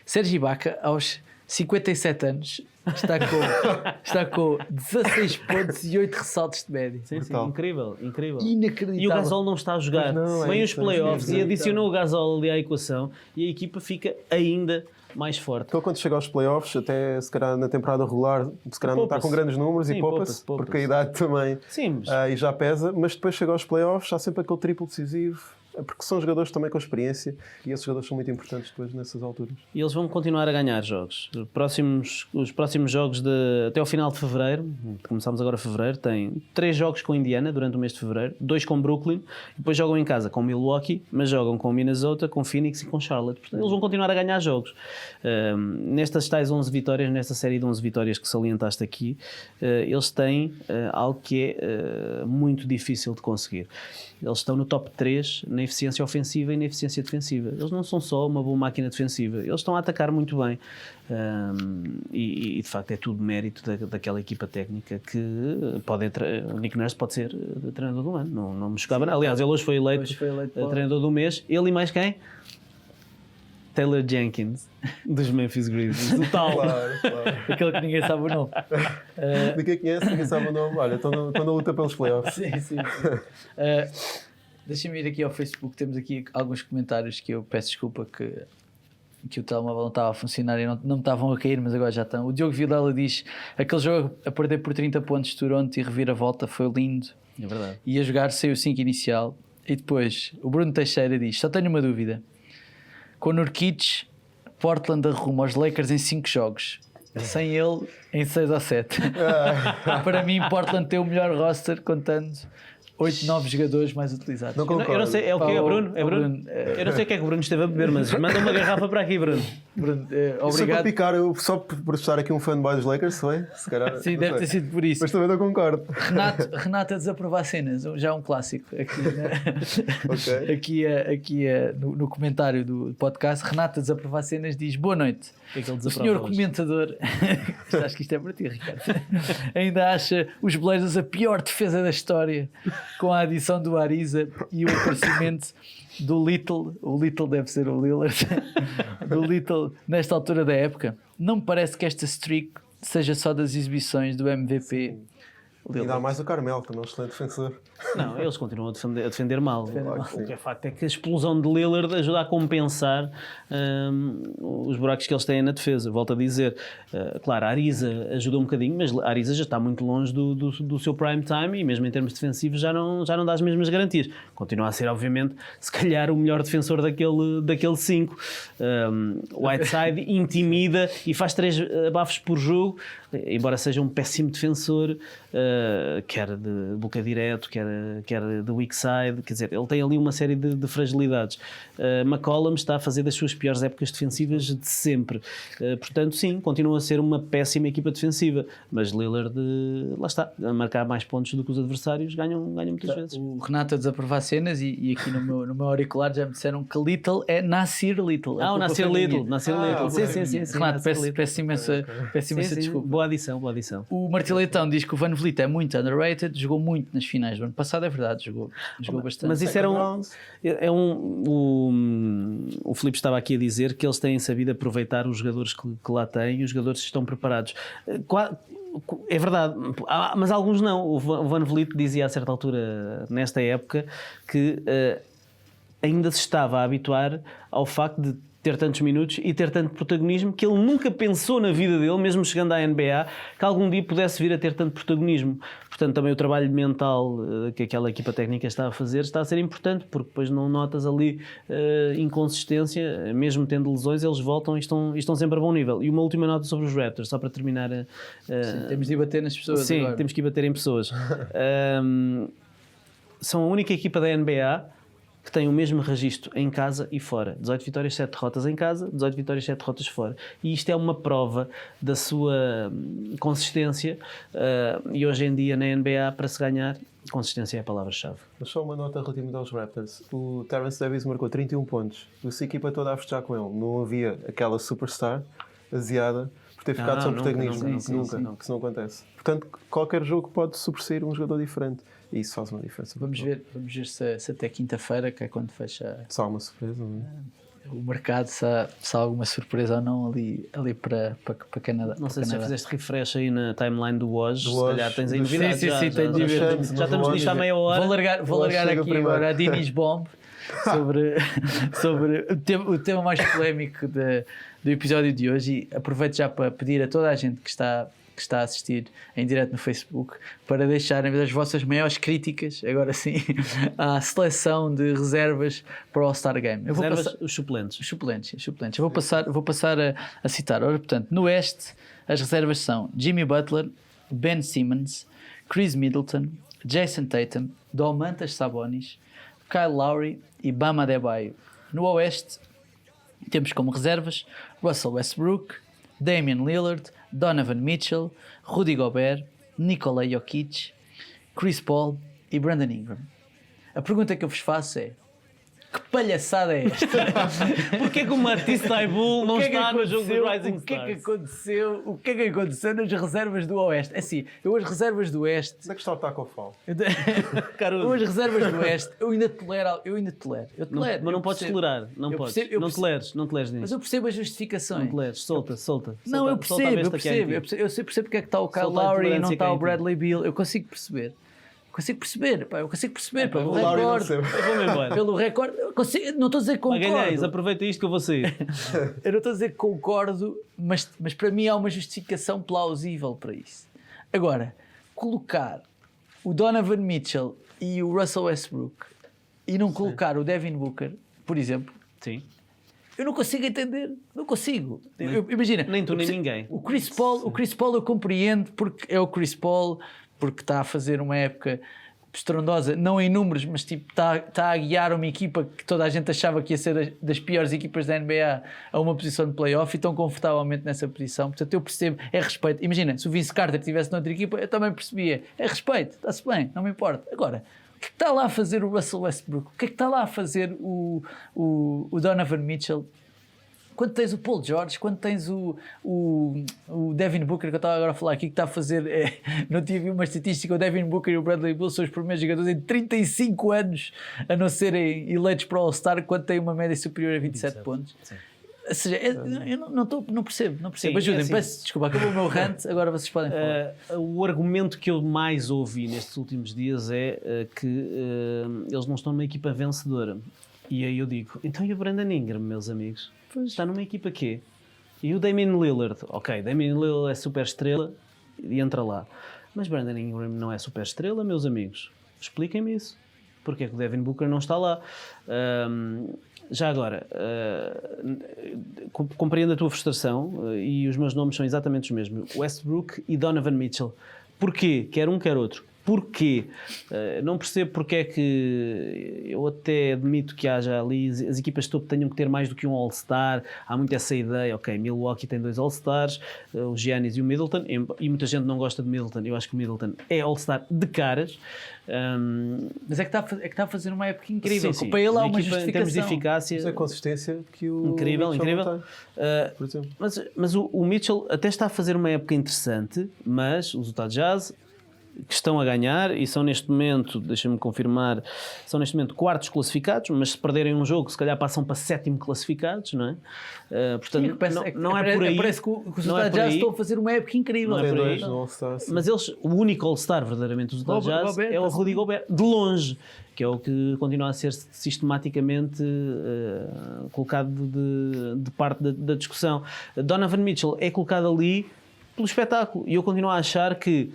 Sérgio Ibaka, aos 57 anos, está com 16 pontos e 8 ressaltos de média. Sim, incrível. Inacreditável. E o Gasol não está a jogar. Vem os playoffs e adicionou o Gasol ali à equação e a equipa fica ainda mais forte. Então quando chega aos playoffs, até se calhar na temporada regular, se calhar não está com grandes números e poupa-se, porque a idade também e já pesa, mas depois chega aos playoffs, há sempre aquele triplo decisivo, porque são jogadores também com experiência e esses jogadores são muito importantes depois nessas alturas. E eles vão continuar a ganhar jogos. Os próximos jogos até ao final de fevereiro, começamos agora fevereiro, tem 3 jogos com Indiana durante o mês de fevereiro, 2 com Brooklyn, depois jogam em casa com Milwaukee, mas jogam com Minnesota, com Phoenix e com Charlotte. Portanto, eles vão continuar a ganhar jogos. Nestas tais 11 vitórias, nesta série de 11 vitórias que salientaste aqui, eles têm algo que é muito difícil de conseguir. Eles estão no top 3 na eficiência ofensiva e na eficiência defensiva. Eles não são só uma boa máquina defensiva, eles estão a atacar muito bem. E de facto é tudo mérito daquela equipa técnica que o Nick Nurse pode ser treinador do ano. Não me chocava. Aliás, ele hoje foi eleito treinador do mês. Ele e mais quem? Taylor Jenkins, dos Memphis Grizzlies. O tal. Claro. Aquele que ninguém sabe o nome. Ninguém conhece, ninguém sabe o nome. Olha, estão na luta pelos playoffs. Sim. Deixa-me ir aqui ao Facebook. Temos aqui alguns comentários que eu peço desculpa que o telemóvel não estava a funcionar e não me estavam a cair, mas agora já estão. O Diogo Vilela diz: aquele jogo a perder por 30 pontos de Toronto e reviravolta foi lindo. É verdade. E a jogar sem o 5 inicial. E depois o Bruno Teixeira diz: só tenho uma dúvida. Com o Nurkic, Portland arruma aos Lakers em 5 jogos. Sem ele, em 6 ou 7. Para mim, Portland tem o melhor roster, contando 8, 9 jogadores mais utilizados. Não concordo. Eu não sei, é o que é Bruno? É Bruno? Eu não sei o que é que o Bruno esteve a beber, mas manda uma garrafa para aqui, Bruno. Obrigado. Só para picar, só por estar aqui um fanboy dos Lakers, foi? Se calhar, sim, deve ter sido por isso. Mas também não concordo. Renato a desaprovar cenas, já um clássico aqui, né? aqui no comentário do podcast. Renato a desaprovar cenas diz: boa noite. O senhor comentador, acho que isto é para ti, Ricardo, ainda acha os Blazers a pior defesa da história. com a adição do Ariza e o aparecimento do Little, o Little deve ser o Lillard, do Little nesta altura da época, não me parece que esta streak seja só das exibições do MVP. E dá mais o Carmelo, também é um excelente defensor. Não, eles continuam a defender mal. mal. O que é facto é que a explosão de Lillard ajuda a compensar os buracos que eles têm na defesa. Volto a dizer, claro, a Ariza ajuda um bocadinho, mas a Ariza já está muito longe do seu prime time e mesmo em termos defensivos já não dá as mesmas garantias. Continua a ser, obviamente, se calhar o melhor defensor daquele 5. Whiteside intimida e faz 3 abafos por jogo, embora seja um péssimo defensor, quer de boca direto, quer de weak side, quer dizer, ele tem ali uma série de fragilidades. McCollum está a fazer das suas piores épocas defensivas de sempre. Portanto, sim, continua a ser uma péssima equipa defensiva, mas Lillard, lá está, a marcar mais pontos do que os adversários, ganham muitas vezes. O Renato a desaprovar cenas e aqui no meu auricular já me disseram que Little é Nasir Little. O Nasir Little. Sim. Renato, peço imensa desculpa. Boa adição. O Martim Leitão diz que o Van Vliet é muito underrated, jogou muito nas finais do ano passado, é verdade, jogou bastante. Mas isso era o Filipe estava aqui a dizer que eles têm sabido aproveitar os jogadores que lá têm e os jogadores que estão preparados. É verdade, mas alguns não. O Van Vliet dizia a certa altura, nesta época, que ainda se estava a habituar ao facto de ter tantos minutos e ter tanto protagonismo que ele nunca pensou na vida dele, mesmo chegando à NBA, que algum dia pudesse vir a ter tanto protagonismo. Portanto, também o trabalho mental que aquela equipa técnica está a fazer está a ser importante, porque depois não notas ali inconsistência, mesmo tendo lesões, eles voltam e estão sempre a bom nível. E uma última nota sobre os Raptors, só para terminar. Sim, temos de ir bater nas pessoas. Sim, agora. Temos que ir bater em pessoas. São a única equipa da NBA que tem o mesmo registro em casa e fora. 18 vitórias, 7 derrotas em casa, 18 vitórias, 7 derrotas fora. E isto é uma prova da sua consistência e hoje em dia na NBA, para se ganhar, consistência é a palavra-chave. Mas só uma nota relativamente aos Raptors. O Terrence Davis marcou 31 pontos. A equipa toda a festejar com ele. Não havia aquela superstar asiada por ter ficado sem protagonismo. Nunca. Que isso não acontece. Portanto, qualquer jogo pode sobressair um jogador diferente. E isso faz uma diferença. Vamos ver se até quinta-feira, que é quando fecha só uma surpresa, não é? O mercado, se há alguma surpresa ou não ali para Canadá. Não sei se já fizeste refresh aí na timeline do Woj, se calhar tens aí novidades. Sim, tenho de ver. Já estamos nisto há meia hora. Vou largar aqui agora a Dinis Bomb sobre o tema mais polémico do episódio de hoje, e aproveito já para pedir a toda a gente que está a assistir em direto no Facebook para deixarem as vossas maiores críticas, agora sim, à seleção de reservas para o All-Star Game. Os suplentes. Os suplentes. Eu vou passar a citar. Ora, portanto, no Oeste, as reservas são Jimmy Butler, Ben Simmons, Chris Middleton, Jason Tatum, Domantas Sabonis, Kyle Lowry e Bam Adebayo. No Oeste, temos como reservas Russell Westbrook, Damian Lillard, Donovan Mitchell, Rudy Gobert, Nikola Jokic, Chris Paul e Brandon Ingram. A pergunta que eu vos faço é: que palhaçada é esta? Porquê que o Matisse Thybulle não está no jogo do Rising Stars? O que é que aconteceu nas reservas do Oeste? Assim, eu as reservas do Oeste... Onde é que está o Taco Fall? Eu as reservas do Oeste, eu ainda tolero. Mas não podes tolerar. Não toleres nisso. Mas eu percebo as justificações. Não toleres. Solta. Não, eu percebo. Eu percebo porque é que está o Kyle Lowry e não está o Bradley Beal. Eu consigo perceber. Pelo recorde. Vou-me embora. Pelo recorde. Não estou a dizer que concordo. Magalhães, aproveita isto que eu vou sair. Eu não estou a dizer que concordo, mas para mim há uma justificação plausível para isso. Agora, colocar o Donovan Mitchell e o Russell Westbrook e não colocar o Devin Booker, por exemplo, sim, eu não consigo entender. Não consigo. Imagina. Nem tu nem ninguém. O Chris Paul eu compreendo, porque é o Chris Paul, porque está a fazer uma época estrondosa, não em números, mas tipo, está a guiar uma equipa que toda a gente achava que ia ser das piores equipas da NBA a uma posição de playoff e tão confortavelmente nessa posição. Portanto, eu percebo, é respeito. Imagina, se o Vince Carter estivesse noutra equipa, eu também percebia. É respeito, está-se bem, não me importa. Agora, o que é que está lá a fazer o Russell Westbrook? O que é que está lá a fazer o Donovan Mitchell? quando tens o Paul George, quando tens o Devin Booker, que eu estava agora a falar aqui, que está a fazer, não tive uma estatística, o Devin Booker e o Bradley Beal são os primeiros jogadores em 35 anos a não serem eleitos para o All-Star quando têm uma média superior a 27 pontos. Sim. Ou seja, eu não percebo. Sim, Ajudem-me, assim, peço desculpa, acabou o meu rant, agora vocês podem falar. O argumento que eu mais ouvi nestes últimos dias é que eles não estão numa equipa vencedora. E aí eu digo, então e o Brandon Ingram, meus amigos? Está numa equipa quê? E o Damian Lillard? Ok, Damian Lillard é super estrela e entra lá. Mas Brandon Ingram não é super estrela, meus amigos? Expliquem-me isso. Porque é que o Devin Booker não está lá? Já agora, compreendo a tua frustração e os meus nomes são exatamente os mesmos. Westbrook e Donovan Mitchell. Porquê? Quer um, quer outro. Porquê? Não percebo porque é que eu até admito que haja ali as equipas de topo tenham que ter mais do que um All-Star. Há muito essa ideia, ok, Milwaukee tem 2 All-Stars, o Giannis e o Middleton, e muita gente não gosta de Middleton. Eu acho que o Middleton é All-Star de caras. Mas é que está a fazer uma época incrível. Sim. Para ele há uma equipa, justificação. em termos de eficácia, Mas a consistência que o incrível. Mitchell não tem, por exemplo. Mas o Mitchell até está a fazer uma época interessante, mas os Utah Jazz que estão a ganhar e são neste momento, deixa-me confirmar, são neste momento quartos classificados, mas se perderem um jogo se calhar passam para 7º classificados, não é? Portanto, não é por aí. Parece que os Utah Jazz estão a fazer uma época incrível. Não é por aí. Mas eles, o único All-Star verdadeiramente dos Utah Jazz é o Rudy Gobert, de longe, que é o que continua a ser sistematicamente colocado de parte da discussão. Donovan Mitchell é colocado ali pelo espetáculo e eu continuo a achar que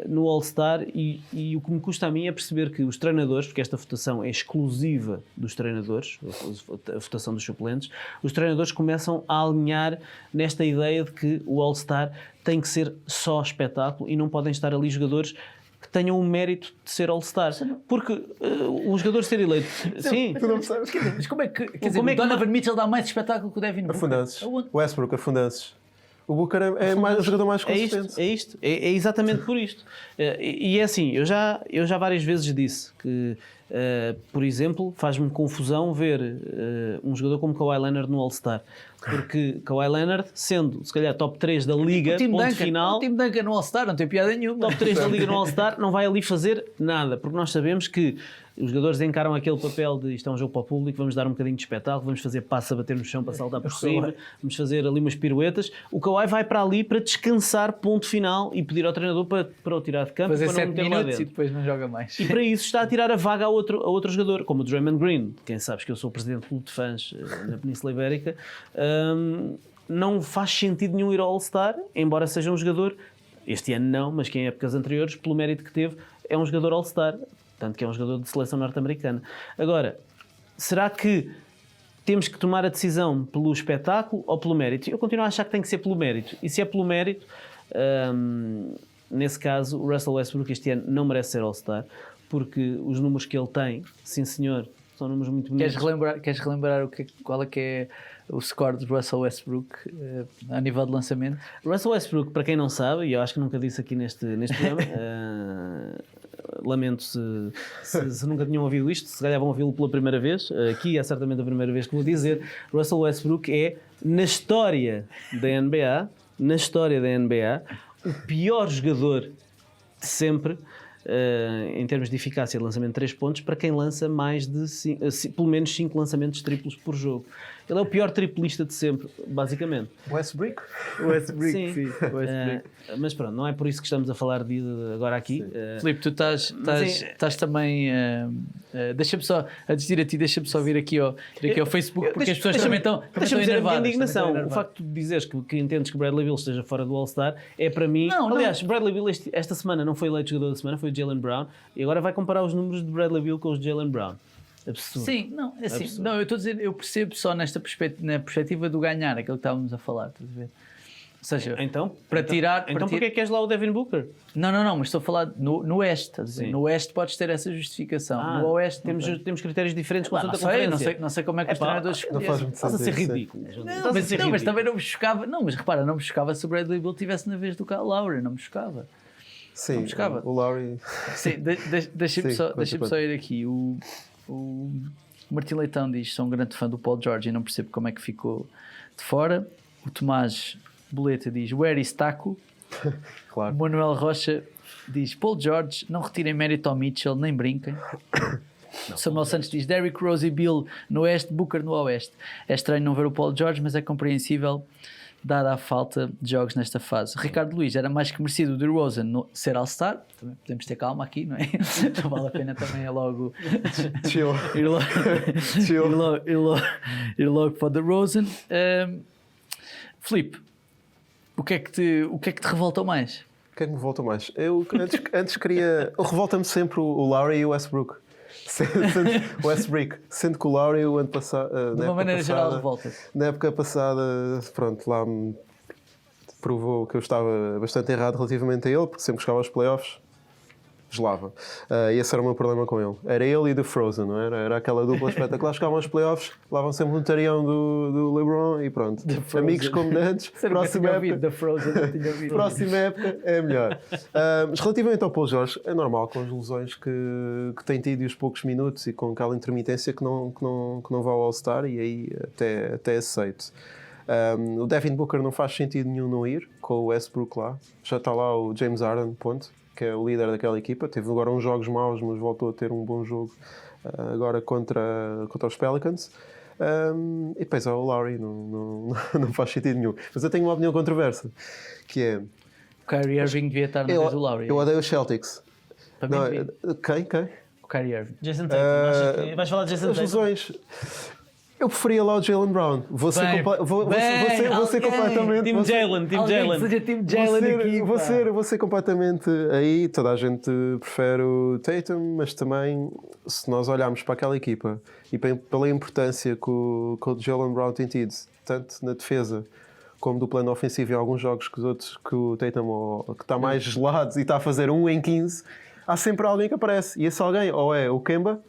no All-Star e o que me custa a mim é perceber que os treinadores, porque esta votação é exclusiva dos treinadores, a votação dos suplentes, os treinadores começam a alinhar nesta ideia de que o All-Star tem que ser só espetáculo e não podem estar ali jogadores que tenham o mérito de ser All-Star. Porque um jogador ser eleito... Sim. Tu não percebes? Mas como é que... Quer dizer, o Donovan Mitchell dá mais espetáculo que o Devin Booker? Afundanços. Westbrook, afundanços. O Booker é o jogador mais consistente. É exatamente por isto. E é assim, eu já várias vezes disse que, por exemplo, faz-me confusão ver um jogador como Kawhi Leonard no All-Star. Porque Kawhi Leonard, sendo se calhar top 3 da Liga, ponto final... O time Duncan no All-Star não tem piada nenhuma. Top 3 da Liga no All-Star não vai ali fazer nada. Porque nós sabemos que os jogadores encaram aquele papel de isto é um jogo para o público, vamos dar um bocadinho de espetáculo, vamos fazer passo a bater no chão para saltar por cima, vamos fazer ali umas piruetas. O Kawhi vai para ali para descansar, ponto final, e pedir ao treinador para o tirar de campo, fazer para não 7 meter lá minutos dentro. e depois não joga mais. E para isso está a tirar a vaga a outro jogador, como o Draymond Green. Quem sabes que eu sou o presidente do clube de fãs na Península Ibérica. Não faz sentido nenhum ir ao All-Star, embora seja um jogador, este ano não, mas que em épocas anteriores, pelo mérito que teve, é um jogador All-Star. Tanto que é um jogador de seleção norte-americana. Agora, será que temos que tomar a decisão pelo espetáculo ou pelo mérito? Eu continuo a achar que tem que ser pelo mérito. E se é pelo mérito, nesse caso, o Russell Westbrook este ano não merece ser All-Star, porque os números que ele tem, sim senhor, são números muito bonitos. Queres relembrar qual é que é o score de Russell Westbrook a nível de lançamento? Russell Westbrook, para quem não sabe, e eu acho que nunca disse aqui neste programa, lamento se nunca tinham ouvido isto, se calhar vão ouvi-lo pela primeira vez, aqui é certamente a primeira vez que vou dizer, Russell Westbrook é, na história da NBA, o pior jogador de sempre, em termos de eficácia de lançamento de 3 pontos, para quem lança mais de pelo menos 5 lançamentos triplos por jogo. Ele é o pior triplista de sempre, basicamente. Westbrook? Sim. Mas pronto, não é por isso que estamos a falar de agora aqui. Filipe, tu estás também... deixa-me só, antes de ir a ti, deixa-me só vir aqui ao Facebook, porque as pessoas também estão Deixa-me dizer a minha enervadas. indignação. O facto de dizeres que entendes que Bradley Beal esteja fora do All-Star é para mim... Aliás, Bradley Beal esta semana não foi eleito jogador da semana, foi o Jaylen Brown, e agora vai comparar os números de Bradley Beal com os de Jaylen Brown. Absurdo. Sim, não, é assim, não, eu estou a dizer, eu percebo só na perspectiva do ganhar, aquilo que estávamos a falar, estás a ver? Ou seja, para tirar... Porquê é que queres lá o Devin Booker? Não, mas estou a falar no Oeste, estás a dizer? No Oeste podes ter essa justificação, no Oeste temos critérios diferentes com a conferência. Não sei como é que os treinadores escolheram. Estás a ser ridículo. Mas também não me chocava, mas repara, não me chocava se o Bradley Beal estivesse na vez do Kyle Lowry, não me chocava. Sim, o Lowry... Sim, deixa-me só ir aqui. O Martim Leitão diz: sou um grande fã do Paul George e não percebo como é que ficou de fora. O Tomás Boleta diz: where is Taco? Claro. O Manuel Rocha diz: Paul George, não retirem mérito ao Mitchell, nem brinquem. Samuel Santos diz: Derrick Rose e Bill no Oeste, Booker no Oeste. É estranho não ver o Paul George, mas é compreensível dada a falta de jogos nesta fase. Ricardo Luís: era mais que merecido o DeRozan ser All-Star. Também podemos ter calma aqui, não é? Não vale a pena também é logo Chill. ir logo para o DeRozan. Filipe, o que é que te revoltou mais? O que é que me revolta mais? Eu antes queria... Revolta-me sempre o Lowry e o Westbrook. Sendo que o Lowry o ano passado... De uma maneira geral, revolta. Na época passada, pronto, lá me provou que eu estava bastante errado relativamente a ele, porque sempre chegava aos playoffs, gelava. E esse era o meu problema com ele. Era ele e The Frozen, não era? Era aquela dupla espetacular. Chegavam aos playoffs, levavam sempre um tarião do LeBron e pronto. Amigos como antes. Próxima época, próxima época é melhor. Mas relativamente ao Paul George, é normal com as lesões que tem tido e os poucos minutos e com aquela intermitência que não vá ao All-Star, e aí até aceito. O Devin Booker não faz sentido nenhum não ir, com o Westbrook lá. Já está lá o James Harden, ponto, que é o líder daquela equipa. Teve agora uns jogos maus, mas voltou a ter um bom jogo agora contra os Pelicans. E depois o Lowry não faz sentido nenhum. Mas eu tenho uma opinião controversa, que é... O Kyrie Irving devia estar na vez do Lowry. Eu odeio os Celtics. Para mim, Quem? o Kyrie Irving. Jason Tatum, vais falar de Jason As Tatum? lesões... Eu preferia lá o Jaylen Brown. Vou ser completamente... Team Jaylen. Seja Team Jaylen aqui. Vou ser completamente aí. Toda a gente prefere o Tatum, mas também, se nós olharmos para aquela equipa e pela importância que o Jaylen Brown tem tido, tanto na defesa como do plano ofensivo, em alguns jogos que o Tatum que está mais gelado e está a fazer 1 em 15, há sempre alguém que aparece. E esse alguém ou é o Kemba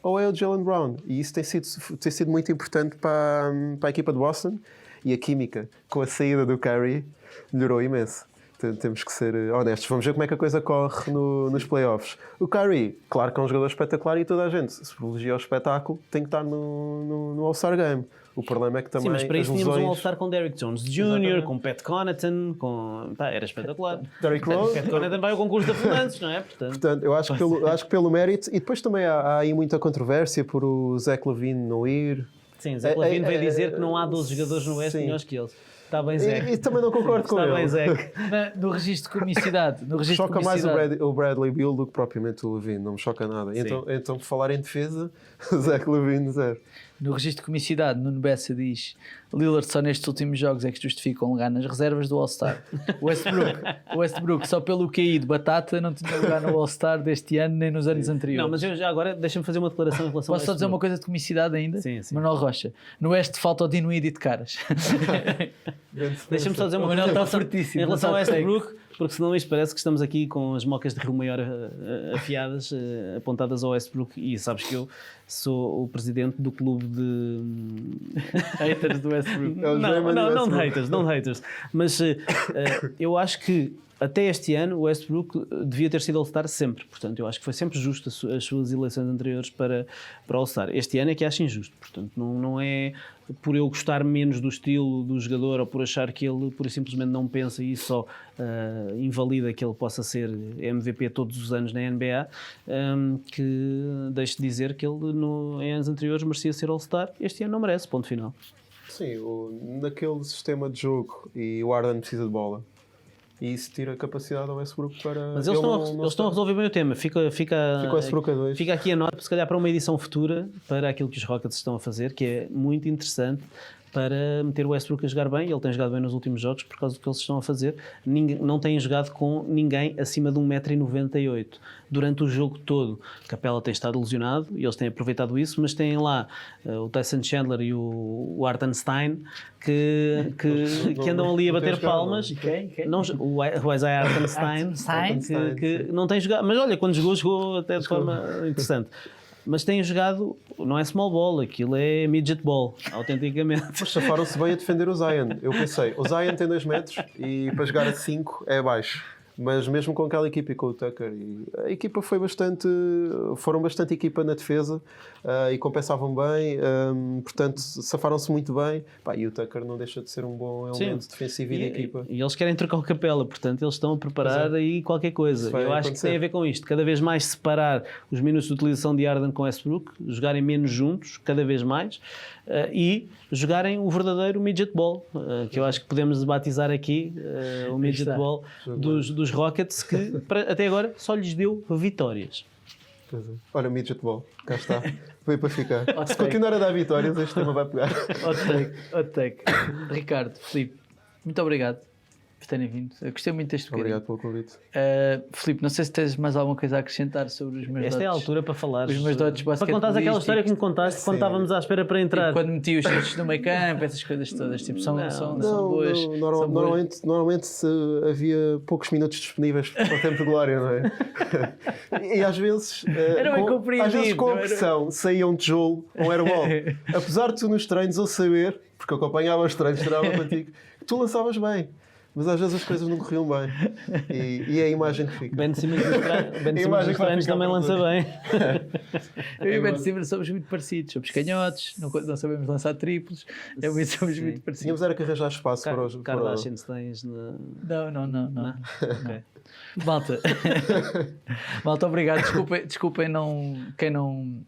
ou é o Jaylen Brown. E isso tem sido muito importante para a equipa de Boston. E a química com a saída do Curry melhorou imenso. Temos que ser honestos. Vamos ver como é que a coisa corre nos playoffs. O Curry, claro que é um jogador espetacular, e toda a gente, se privilegia o espetáculo, tem que estar no All-Star Game. O problema é que também... Sim, mas para isso tínhamos um lesões... All-Star com Derrick Jones Jr., com Pat Connaughton, era espetacular. Derrick Rose. Pat Connaughton vai ao concurso de afundantes, não é? Portanto, eu acho que pelo mérito... E depois também há aí muita controvérsia por o Zach LaVine não ir. Sim, Zach LaVine veio dizer que não há 12 jogadores no Oeste melhores que eles. Está bem, Zach. E também não concordo com ele. Está bem, Zach. No registro de comicidade. Choca mais o Bradley Beal do que propriamente o LaVine. Não me choca nada. Então, por falar em defesa, o Zach LaVine 0. No registro de comicidade, Nuno Bessa diz: Lillard só nestes últimos jogos é que justificam lugar nas reservas do All-Star. O Westbrook só pelo QI de batata não tinha lugar no All-Star deste ano nem nos anos anteriores. Não, mas eu já agora deixa-me fazer uma declaração em relação Posso só dizer uma coisa de comicidade ainda? Sim. Manuel Rocha: no Oeste falta o Dinuidi de caras. Deixa-me só dizer uma Manuel coisa está fortíssimo, em relação não a está Westbrook, porque senão isto parece que estamos aqui com as mocas de Rio Maior afiadas, apontadas ao Westbrook, e sabes que eu sou o presidente do clube de haters do Westbrook. Não de haters, mas eu acho que até este ano o Westbrook devia ter sido All-Star sempre. Portanto, eu acho que foi sempre justo as suas eleições anteriores para All-Star. Este ano é que acho injusto. Portanto, não é por eu gostar menos do estilo do jogador ou por achar que ele pura e simplesmente não pensa e só invalida que ele possa ser MVP todos os anos na NBA, que deixo de dizer que ele em anos anteriores merecia ser All-Star. Este ano não merece, ponto final. Sim, naquele sistema de jogo, e o Harden precisa de bola. E isso tira a capacidade ao Westbrook para... Mas eles estão a resolver bem o tema. Fica Westbrook a 2. Fica aqui a nota, se calhar para uma edição futura, para aquilo que os Rockets estão a fazer, que é muito interessante, para meter o Westbrook a jogar bem. Ele tem jogado bem nos últimos jogos por causa do que eles estão a fazer. Não têm jogado com ninguém acima de 1,98 m durante o jogo todo. Capela tem estado lesionado e eles têm aproveitado isso, mas têm lá o Tyson Chandler e o Hartenstein que andam ali a bater palmas. Quem? O Isaiah Hartenstein que não tem jogado, mas olha, quando jogou até de forma interessante. Mas têm jogado, não é small ball, aquilo é midget ball, autenticamente. Mas chafaram-se bem a defender o Zion. Eu pensei, o Zion tem 2 metros e para jogar a 5 é baixo. Mas mesmo com aquela equipa e com o Tucker, a equipa foram bastante equipa na defesa e compensavam bem, portanto safaram-se muito bem. E o Tucker não deixa de ser um bom elemento defensivo e de equipa. E eles querem trocar o Capela, portanto eles estão a preparar aí qualquer coisa. Eu acho que tem a ver com isto, cada vez mais separar os minutos de utilização de Harden com Westbrook, jogarem menos juntos, cada vez mais, e jogarem o verdadeiro midget ball, que eu acho que podemos batizar aqui, o midget ball dos Rockets, que até agora só lhes deu vitórias. Olha o midget ball, cá está, veio para ficar. Se continuar a dar vitórias, este tema vai pegar. Hot take. Ricardo, Filipe, muito obrigado por terem vindo. Eu gostei muito deste bocadinho. Obrigado pelo convite. Filipe, não sei se tens mais alguma coisa a acrescentar sobre os meus dotes. Esta é a altura para falar. Os meus dotes para contares aquela história que me contaste quando estávamos à espera para entrar. Quando meti os chutes no meio campo, essas coisas todas. Tipo, são boas. Normalmente havia poucos minutos disponíveis para o tempo de glória, não é? E às vezes, às vezes com a pressão, saía um tijolo ou era bom. Apesar de tu nos treinos eu saber, porque eu acompanhava os treinos, treinava contigo, que tu lançavas bem. Mas às vezes as coisas não corriam bem. E é a imagem que fica. Ben Simmons dos treinos também lança bem. Eu e o Ben Simmons somos muito parecidos. Somos canhotos, não sabemos lançar triplos. Somos muito parecidos. Tínhamos era que arranjar espaço para os... Kardashians tens... Não. Okay. Malta, obrigado. Desculpem quem não...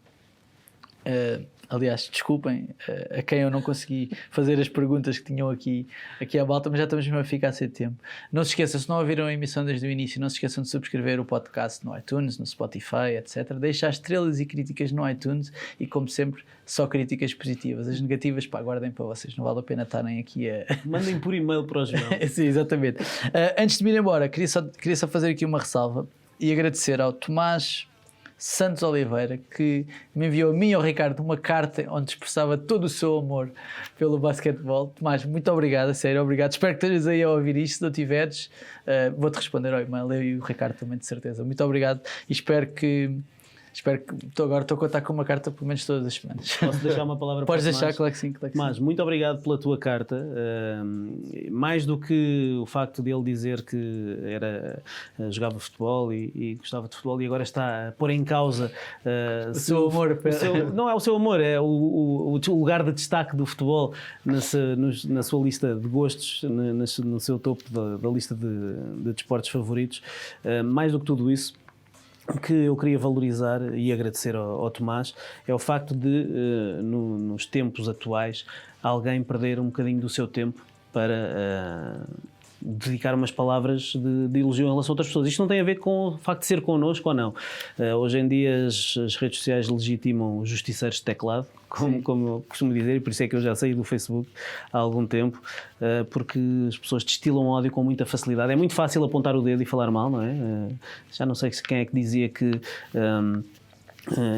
Aliás, desculpem a quem eu não consegui fazer as perguntas que tinham aqui à malta, mas já estamos mesmo a ficar sem tempo. Não se esqueçam, se não ouviram a emissão desde o início, não se esqueçam de subscrever o podcast no iTunes, no Spotify, etc. Deixar estrelas e críticas no iTunes e, como sempre, só críticas positivas. As negativas, guardem para vocês, não vale a pena estarem aqui a... Mandem por e-mail para o João. Sim, exatamente. Antes de me ir embora, queria só fazer aqui uma ressalva e agradecer ao Tomás Santos Oliveira, que me enviou a mim e ao Ricardo uma carta onde expressava todo o seu amor pelo basquetebol. Tomás, muito obrigado, a sério, obrigado. Espero que estejas aí a ouvir isto. Se não tiveres, vou-te responder ao e-mail, eu e o Ricardo também, de certeza. Muito obrigado e espero que agora estou a contar com uma carta pelo menos todas as semanas. Posso deixar uma palavra Podes para deixar, claro que sim. Mas muito obrigado pela tua carta. Mais do que o facto de ele dizer que jogava futebol e gostava de futebol e agora está a pôr em causa o seu amor. Não é o seu amor, é o lugar de destaque do futebol na sua lista de gostos, no seu topo da lista de desportos favoritos. Mais do que tudo isso, o que eu queria valorizar e agradecer ao Tomás é o facto de, nos tempos atuais, alguém perder um bocadinho do seu tempo para dedicar umas palavras de elogio em relação a outras pessoas. Isto não tem a ver com o facto de ser connosco ou não. Hoje em dia as redes sociais legitimam os justiceiros de teclado, como eu costumo dizer, e por isso é que eu já saí do Facebook há algum tempo, porque as pessoas destilam ódio com muita facilidade. É muito fácil apontar o dedo e falar mal, não é? Já não sei quem é que dizia que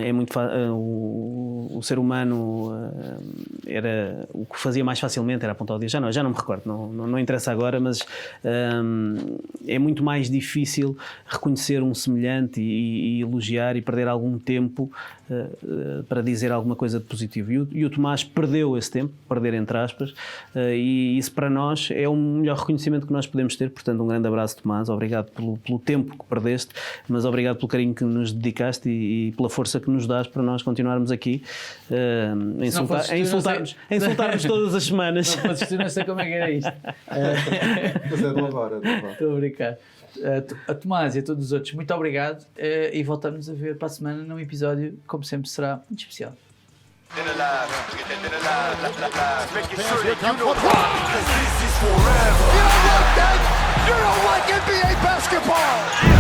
é muito o ser humano era o que fazia mais facilmente era apontar o dedo. Já não me recordo, não interessa agora, mas é muito mais difícil reconhecer um semelhante e elogiar e perder algum tempo para dizer alguma coisa de positivo. E o Tomás perdeu esse tempo, perder entre aspas, e isso para nós é o melhor reconhecimento que nós podemos ter. Portanto, um grande abraço, Tomás. Obrigado pelo tempo que perdeste, mas obrigado pelo carinho que nos dedicaste e pela força que nos dás para nós continuarmos aqui a insultar-nos todas as semanas. Não sei como é que era isto. Mas é de lavar. Estou a brincar. A Tomás e a todos os outros, muito obrigado e voltamos a ver para a semana num episódio, como sempre, será muito especial. Making sure that you know why. 'Cause this is forever. You don't like that? You don't like NBA basketball.